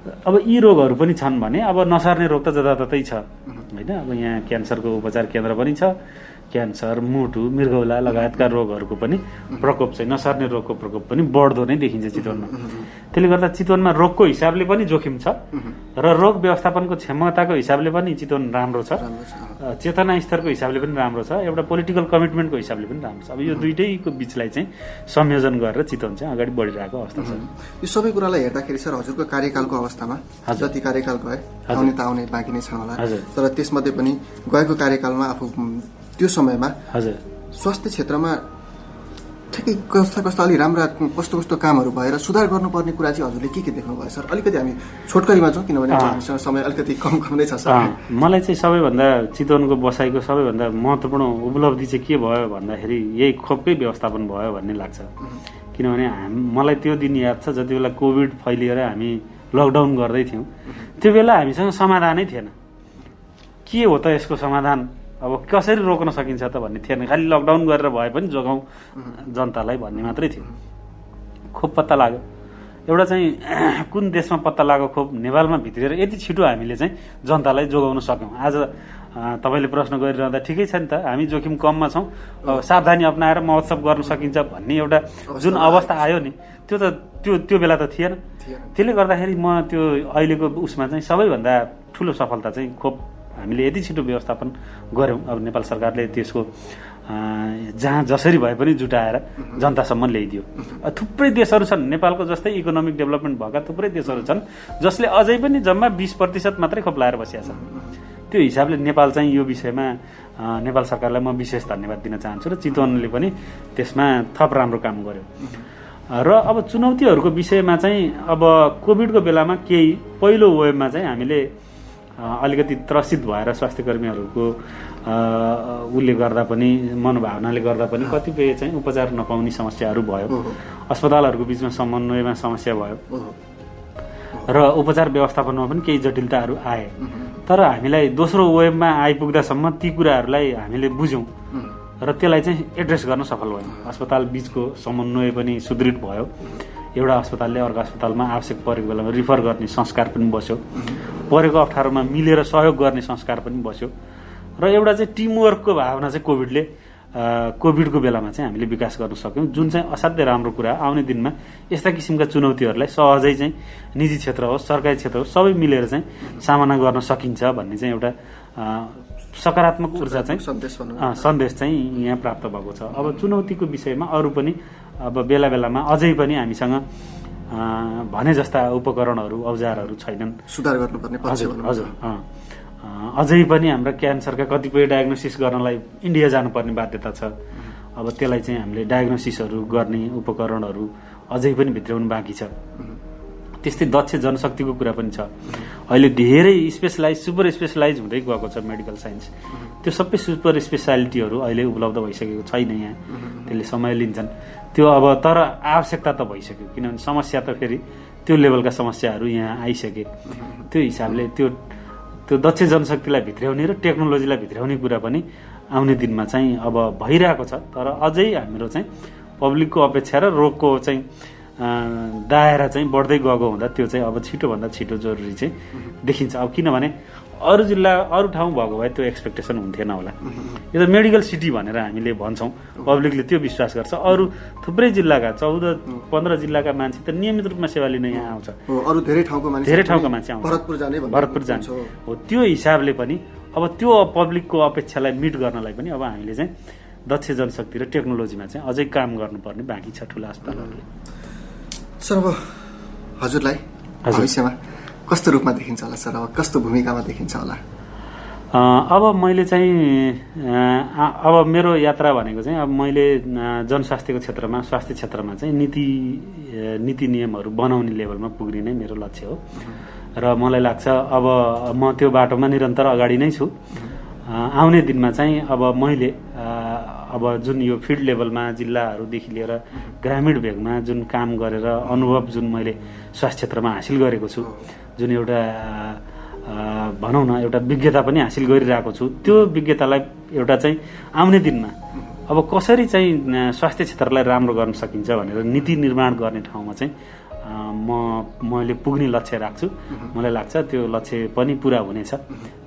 Speaker 2: अब यी रोगहरू पनि छन् भने अब नसर्ने रोग त जताततै छ होइन। अब यहाँ क्यान्सरको उपचार केन्द्र पनि छ। क्यान्सर, मुटु, मृगौला लगायतका रोगहरूको पनि प्रकोप चाहिँ, नसर्ने रोगको प्रकोप पनि बढ्दो नै देखिन्छ चितवनमा। त्यसले गर्दा चितवनमा रोगको हिसाबले पनि जोखिम छ र रोग व्यवस्थापनको क्षमताको हिसाबले पनि चितवन राम्रो छ। चेतना स्तरको हिसाबले पनि राम्रो छ। एउटा पोलिटिकल कमिटमेन्टको हिसाबले पनि राम्रो छ। अब यो दुइटैको बिचलाई चाहिँ संयोजन गरेर चितवन चाहिँ अगाडि बढिरहेको अवस्था छ।
Speaker 1: यो सबै कुरालाई हेर्दाखेरि सर, हजुरको कार्यकालको अवस्थामा जति कार्यकाल गए आउने त आउने बाँकी नै छ होला, तर त्यसमध्ये पनि गएको कार्यकालमा आफू त्यो समयमा स्वास्थ्य क्षेत्रमा ठिकै कस्ता अलि राम्रा कस्तो कामहरू भएर सुधार गर्नुपर्ने कुरा चाहिँ हजुरले के देख्नुभयो सर? अलिकति हामी छोटकरीमा छौँ किनभने हामीसँग समय अलिकति कम नै छ सर।
Speaker 2: मलाई चाहिँ सबैभन्दा चितवनको बसाइको सबैभन्दा महत्त्वपूर्ण उपलब्धि चाहिँ के भयो भन्दाखेरि यही खोपकै व्यवस्थापन भयो भन्ने लाग्छ। किनभने मलाई त्यो दिन याद छ जति बेला कोभिड फैलिएर हामी लकडाउन गर्दै थियौँ, त्यो बेला हामीसँग समाधानै थिएन। के हो त यसको समाधान, अब कसरी रोक्न सकिन्छ त भन्ने थिएन। खालि लकडाउन गरेर भए पनि जोगाउँ जनतालाई भन्ने मात्रै थियो। खोप पत्ता लाग्यो, एउटा चाहिँ कुन देशमा पत्ता लाग्यो खोप, नेपालमा भित्रिएर यति छिटो हामीले चाहिँ जनतालाई जोगाउन सक्यौँ। आज तपाईँले प्रश्न गरिरहँदा ठिकै छ नि त, हामी जोखिम कममा छौँ, सावधानी अप्नाएर महोत्सव गर्न सकिन्छ भन्ने एउटा जुन अवस्था आयो नि, त्यो बेला त थिएन। त्यसले गर्दाखेरि म त्यो अहिलेको उसमा चाहिँ सबैभन्दा ठुलो सफलता चाहिँ खोप हामीले यति छिटो व्यवस्थापन गऱ्यौँ। अब नेपाल सरकारले त्यसको जहाँ जसरी भए पनि जुटाएर जनतासम्म ल्याइदियो। थुप्रै देशहरू छन् नेपालको जस्तै इकोनोमिक डेभलपमेन्ट भएका थुप्रै देशहरू छन् जसले अझै पनि जम्मा 20% मात्रै खोप लाएर बसिया छन्। त्यो हिसाबले नेपाल चाहिँ यो विषयमा नेपाल सरकारलाई म विशेष धन्यवाद दिन चाहन्छु र चितवनले पनि त्यसमा थप राम्रो काम गर्यो। र अब चुनौतीहरूको विषयमा चाहिँ अब कोभिडको बेलामा केही पहिलो वेभमा चाहिँ हामीले अलिकति त्रसित भएर स्वास्थ्य कर्मीहरूको उसले गर्दा पनि, मनोभावनाले गर्दा पनि कतिपय चाहिँ उपचार नपाउने समस्याहरू भयो। अस्पतालहरूको बिचमा समन्वयमा समस्या भयो र उपचार व्यवस्थापनमा पनि केही जटिलताहरू आए। तर हामीलाई दोस्रो वेभमा आइपुग्दासम्म ती कुराहरूलाई हामीले बुझ्यौँ र त्यसलाई चाहिँ एड्रेस गर्न सफल भयौँ। अस्पताल बिचको समन्वय पनि सुदृढ भयो। एउटा अस्पतालले अर्को अस्पतालमा आवश्यक परेको बेलामा रिफर गर्ने संस्कार पनि बस्यो। परेको अप्ठ्यारोमा मिलेर सहयोग गर्ने संस्कार पनि बस्यो। र एउटा चाहिँ टिमवर्कको भावना चाहिँ कोभिडको बेलामा चाहिँ हामीले विकास गर्न सक्यौँ, जुन चाहिँ असाध्यै राम्रो कुरा। आउने दिनमा यस्ता किसिमका चुनौतीहरूलाई सहजै चाहिँ निजी क्षेत्र होस्, सरकारी क्षेत्र होस्, सबै मिलेर चाहिँ सामना गर्न सकिन्छ भन्ने चाहिँ एउटा सकारात्मक ऊर्जा चाहिँ सन्देश चाहिँ यहाँ प्राप्त भएको छ। अब चुनौतीको विषयमा अरू पनि अब बेला बेलामा अझै पनि हामीसँग भने जस्ता उपकरणहरू, औजारहरू छैनन्,
Speaker 1: सुधार गर्नुपर्ने।
Speaker 2: हजुर अझै पनि हाम्रा क्यान्सरका कतिपय डायग्नोसिस गर्नलाई इन्डिया जानुपर्ने बाध्यता छ। अब त्यसलाई चाहिँ हामीले डायग्नोसिसहरू गर्ने उपकरणहरू अझै पनि भित्राउनु बाँकी छ। त्यस्तै दक्ष जनशक्तिको कुरा पनि छ। अहिले धेरै स्पेसलाइज सुपर स्पेसलाइज हुँदै गएको छ मेडिकल साइन्स। त्यो सबै सुपर स्पेसालिटीहरू अहिले उपलब्ध भइसकेको छैन यहाँ, त्यसले समय लिन्छन् त्यो। अब तर आवश्यकता त भइसक्यो, किनभने समस्या त फेरि त्यो लेभलका समस्याहरू यहाँ आइसके। त्यो हिसाबले त्यो दक्ष जनशक्तिलाई भित्र्याउने र टेक्नोलोजीलाई भित्र्याउने कुरा पनि आउने दिनमा चाहिँ अब भइरहेको छ। तर अझै हाम्रो चाहिँ पब्लिकको अपेक्षा र रोगको चाहिँ दायरा चाहिँ बढ्दै गएको हुँदा त्यो चाहिँ अब छिटोभन्दा छिटो जरुरी चाहिँ देखिन्छ। अब किनभने अरू जिल्ला अरू ठाउँ भएको भए त्यो एक्सपेक्टेसन हुन्थेन होला। यो त मेडिकल सिटी भनेर हामीले भन्छौँ, पब्लिकले त्यो विश्वास गर्छ। अरू थुप्रै जिल्लाका 14-15 जिल्लाका मान्छे त नियमित रूपमा सेवा लिन यहाँ आउँछ।
Speaker 1: अरू धेरै ठाउँको मान्छे आउँछ, भरतपुर जाने
Speaker 2: हो। त्यो हिसाबले पनि अब त्यो पब्लिकको अपेक्षालाई मिट गर्नलाई पनि अब हामीले चाहिँ दक्ष जनशक्ति र टेक्नोलोजीमा चाहिँ अझै काम गर्नुपर्ने बाँकी छ ठुला अस्पतालहरूले।
Speaker 1: सर, अब हजुरलाई भविष्यमा कस्तो रूपमा देखिन्छ होला सर? अब कस्तो भूमिकामा देखिन्छ होला?
Speaker 2: अब मैले चाहिँ अब मेरो यात्रा भनेको चाहिँ अब मैले जनस्वास्थ्यको क्षेत्रमा, स्वास्थ्य क्षेत्रमा चाहिँ नीति नियमहरू बनाउने लेभलमा पुग्ने नै मेरो लक्ष्य हो। र मलाई लाग्छ अब म त्यो बाटोमा निरन्तर अगाडि नै छु। आउने दिनमा चाहिँ अब मैले अब जुन यो फिल्ड लेभलमा जिल्लाहरूदेखि लिएर ग्रामीण भेगमा जुन काम गरेर अनुभव जुन मैले स्वास्थ्य क्षेत्रमा हासिल गरेको छु, जुन एउटा भनौँ न एउटा विज्ञता पनि हासिल गरिरहेको छु, त्यो विज्ञतालाई एउटा चाहिँ आउने दिनमा अब कसरी चाहिँ स्वास्थ्य क्षेत्रलाई राम्रो गर्न सकिन्छ भनेर नीति निर्माण गर्ने ठाउँमा चाहिँ मैले पुग्ने लक्ष्य राख्छु। मलाई लाग्छ त्यो लक्ष्य पनि पुरा हुनेछ।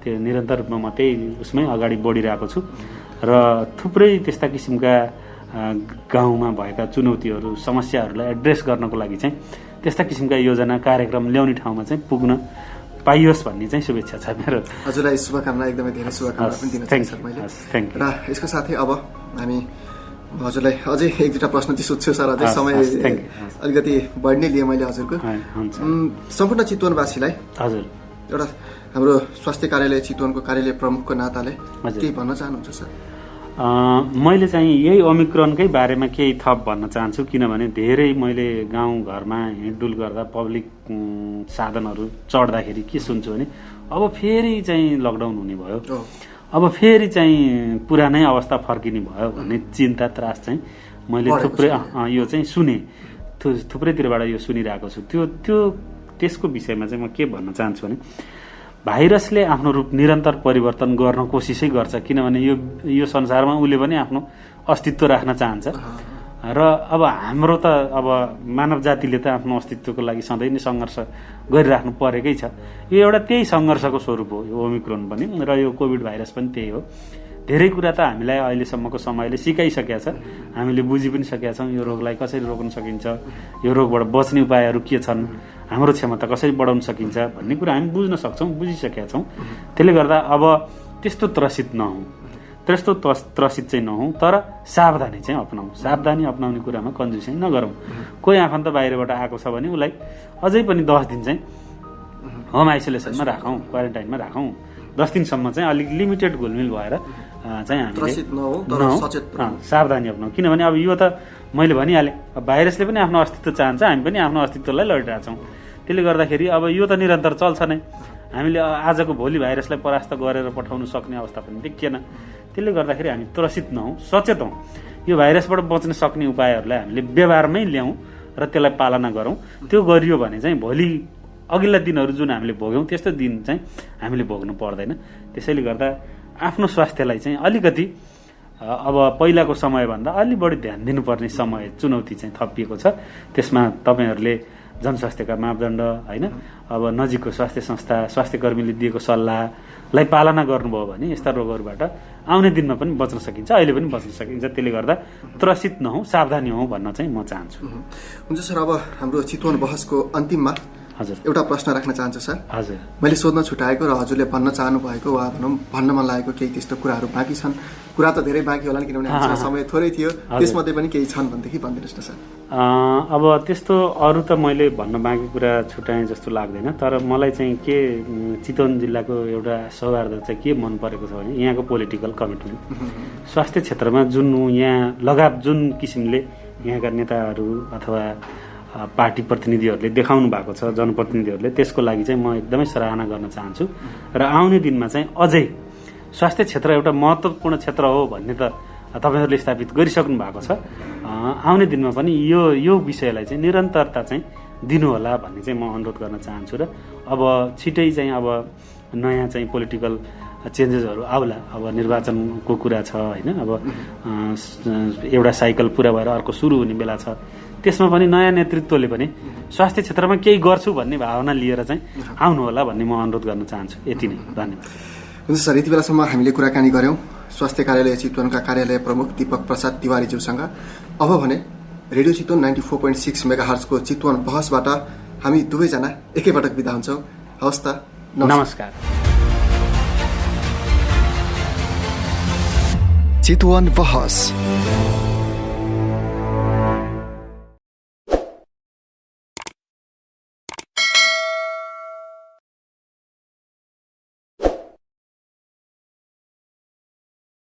Speaker 2: त्यो निरन्तर रूपमा म त्यही उसमै अगाडि बढिरहेको छु र थुप्रै त्यस्ता किसिमका गाउँमा भएका चुनौतीहरू, समस्याहरूलाई एड्रेस गर्नको लागि चाहिँ त्यस्ता किसिमका योजना कार्यक्रम ल्याउने ठाउँमा चाहिँ पुग्न पाइयोस् भन्ने चाहिँ शुभेच्छा छ मेरो।
Speaker 1: हजुरलाई शुभकामना, एकदमै धेरै शुभकामना पनि दिन चाहन्छु मैले। र यसको साथै अब हामी हजुरलाई अझै एक दुईवटा प्रश्न चाहिँ सोध्छु सर। अझै समय अलिकति बढी नै लिएँ मैले हजुरको। सम्पूर्ण चितवनवासीलाई
Speaker 2: हजुर
Speaker 1: एउटा हाम्रो स्वास्थ्य कार्यालय चितवनको कार्यालय प्रमुखको नाताले केही भन्न चाहनुहुन्छ सर?
Speaker 2: मैले चाहिँ यही ओमिक्रोनकै बारेमा केही थप भन्न चाहन्छु। किनभने धेरै मैले गाउँघरमा हिँडडुल गर्दा पब्लिक साधनहरू चढ्दाखेरि के सुन्छु भने अब फेरि चाहिँ लकडाउन हुने भयो, अब फेरि चाहिँ पुरानै अवस्था फर्किने भयो भन्ने चिन्ता त्रास चाहिँ मैले थुप्रै यो चाहिँ सुने, थुप्रैतिरबाट यो सुनिरहेको छु। त्यसको विषयमा चाहिँ म के भन्न चाहन्छु भने भाइरसले आफ्नो रूप निरन्तर परिवर्तन गर्न कोसिसै गर्छ। किनभने यो संसारमा उसले पनि आफ्नो अस्तित्व राख्न चाहन्छ र अब हाम्रो त अब मानव जातिले त आफ्नो अस्तित्वको लागि सधैँ नै सङ्घर्ष गरिराख्नु परेकै छ। यो एउटा त्यही सङ्घर्षको स्वरूप हो यो ओमिक्रोन पनि, र यो कोभिड भाइरस पनि त्यही हो। धेरै कुरा त हामीलाई अहिलेसम्मको समयले सिकाइसकेका छ, हामीले बुझि पनि सकेका छौँ यो रोगलाई कसरी रोक्न सकिन्छ, यो रोगबाट बच्ने उपायहरू के छन्, हाम्रो क्षमता कसरी बढाउन सकिन्छ भन्ने कुरा हामी बुझ्न सक्छौँ, बुझिसकेका छौँ। त्यसले गर्दा अब त्यस्तो त्रसित चाहिँ नहौँ, तर सावधानी चाहिँ अपनाउँ। सावधानी अपनाउने कुरामा कन्जुसी नगरौँ। कोही आफन्त बाहिरबाट आएको छ भने उसलाई अझै पनि 10 दिन चाहिँ होम आइसोलेसनमा राखौँ, क्वारेन्टाइनमा राखौँ। 10 दिनसम्म चाहिँ अलिक लिमिटेड घुलमिल भएर चाहिँ हामीले सावधानी अपनाउँ। किनभने अब यो त मैले भनिहालेँ, भाइरसले पनि आफ्नो अस्तित्व चाहन्छ, हामी पनि आफ्नो अस्तित्वलाई लडिरहेछौँ। त्यसले गर्दाखेरि अब यो त निरन्तर चल्छ नै। हामीले आजको भोलि भाइरसलाई परास्त गरेर पठाउन सक्ने अवस्था पनि देखिएन। त्यसले गर्दाखेरि हामी त्रसित नहौँ, सचेत हौँ। यो भाइरसबाट बच्न सक्ने उपायहरूलाई हामीले व्यवहारमै ल्याउँ र त्यसलाई पालना गरौँ। त्यो गरियो भने चाहिँ भोलि अघिल्ला दिनहरू जुन हामीले भोग्यौँ त्यस्तो दिन चाहिँ हामीले भोग्नु पर्दैन। त्यसैले गर्दा आफ्नो स्वास्थ्यलाई चाहिँ अलिकति अब पहिलाको समयभन्दा अलि बढी ध्यान दिनुपर्ने समय चुनौती चाहिँ थपिएको छ। त्यसमा तपाईँहरूले जनस्वास्थ्यका मापदण्ड होइन, अब नजिकको स्वास्थ्य संस्था, स्वास्थ्य कर्मीले दिएको सल्लाहलाई पालना गर्नुभयो भने यस्ता रोगहरूबाट आउने दिनमा पनि बच्न सकिन्छ, अहिले पनि बच्न सकिन्छ। त्यसले गर्दा त्रसित नहौँ, सावधानी हौँ भन्न चाहिँ म चाहन्छु।
Speaker 1: हुन्छ सर, अब हाम्रो चितवन बहसको अन्तिममा
Speaker 2: हजुर
Speaker 1: एउटा प्रश्न राख्न चाहन्छु सर।
Speaker 2: हजुर,
Speaker 1: मैले सोध्न छुट्याएको र हजुरले भन्न चाहनु भएको वा भनौँ भन्न मन लागेको केही त्यस्तो कुराहरू बाँकी छन्? कुरा त धेरै बाँकी होला नि, किनभने हामीसँग समय थोरै थियो, त्यसमध्ये पनि केही छन् भनेदेखि भनिदिनुहोस् न सर।
Speaker 2: अब त्यस्तो अरू त मैले भन्न बाँकी कुरा छुट्याएँ जस्तो लाग्दैन। तर मलाई चाहिँ के चितवन जिल्लाको एउटा सौहार्द चाहिँ के मन परेको छ भने यहाँको पोलिटिकल कमिटमेन्ट। स्वास्थ्य क्षेत्रमा जुन यहाँ लगाव जुन किसिमले यहाँका नेताहरू अथवा पार्टी प्रतिनिधिहरूले देखाउनु भएको छ, जनप्रतिनिधिहरूले, त्यसको लागि चाहिँ म एकदमै सराहना गर्न चाहन्छु। र आउने दिनमा चाहिँ अझै स्वास्थ्य क्षेत्र एउटा महत्त्वपूर्ण क्षेत्र हो भन्ने त तपाईँहरूले स्थापित गरिसक्नु भएको छ। आउने दिनमा पनि यो विषयलाई चाहिँ निरन्तरता चाहिँ दिनुहोला भन्ने चाहिँ म अनुरोध गर्न चाहन्छु। र अब छिटै चाहिँ अब नयाँ चाहिँ पोलिटिकल चेन्जेसहरू आउला। अब निर्वाचनको कुरा छ होइन, अब एउटा साइकल पुरा भएर अर्को सुरु हुने बेला छ, त्यसमा पनि नयाँ नेतृत्वले पनि स्वास्थ्य क्षेत्रमा केही गर्छु भन्ने भावना लिएर चाहिँ आउनुहोला भन्ने म अनुरोध गर्न चाहन्छु। यति नै, धन्यवाद।
Speaker 1: हुन्छ सर, यति बेलासम्म हामीले कुराकानी गऱ्यौँ स्वास्थ्य कार्यालय चितवनका कार्यालय प्रमुख दीपक प्रसाद तिवारीज्यूसँग। अब भने रेडियो चितवन 94.6 मेगाहर्जको चितवन बहसबाट हामी दुवैजना एकैपटक बिदा हुन्छौँ। हवस् त,
Speaker 2: नमस्कार।
Speaker 1: चितवन बहस।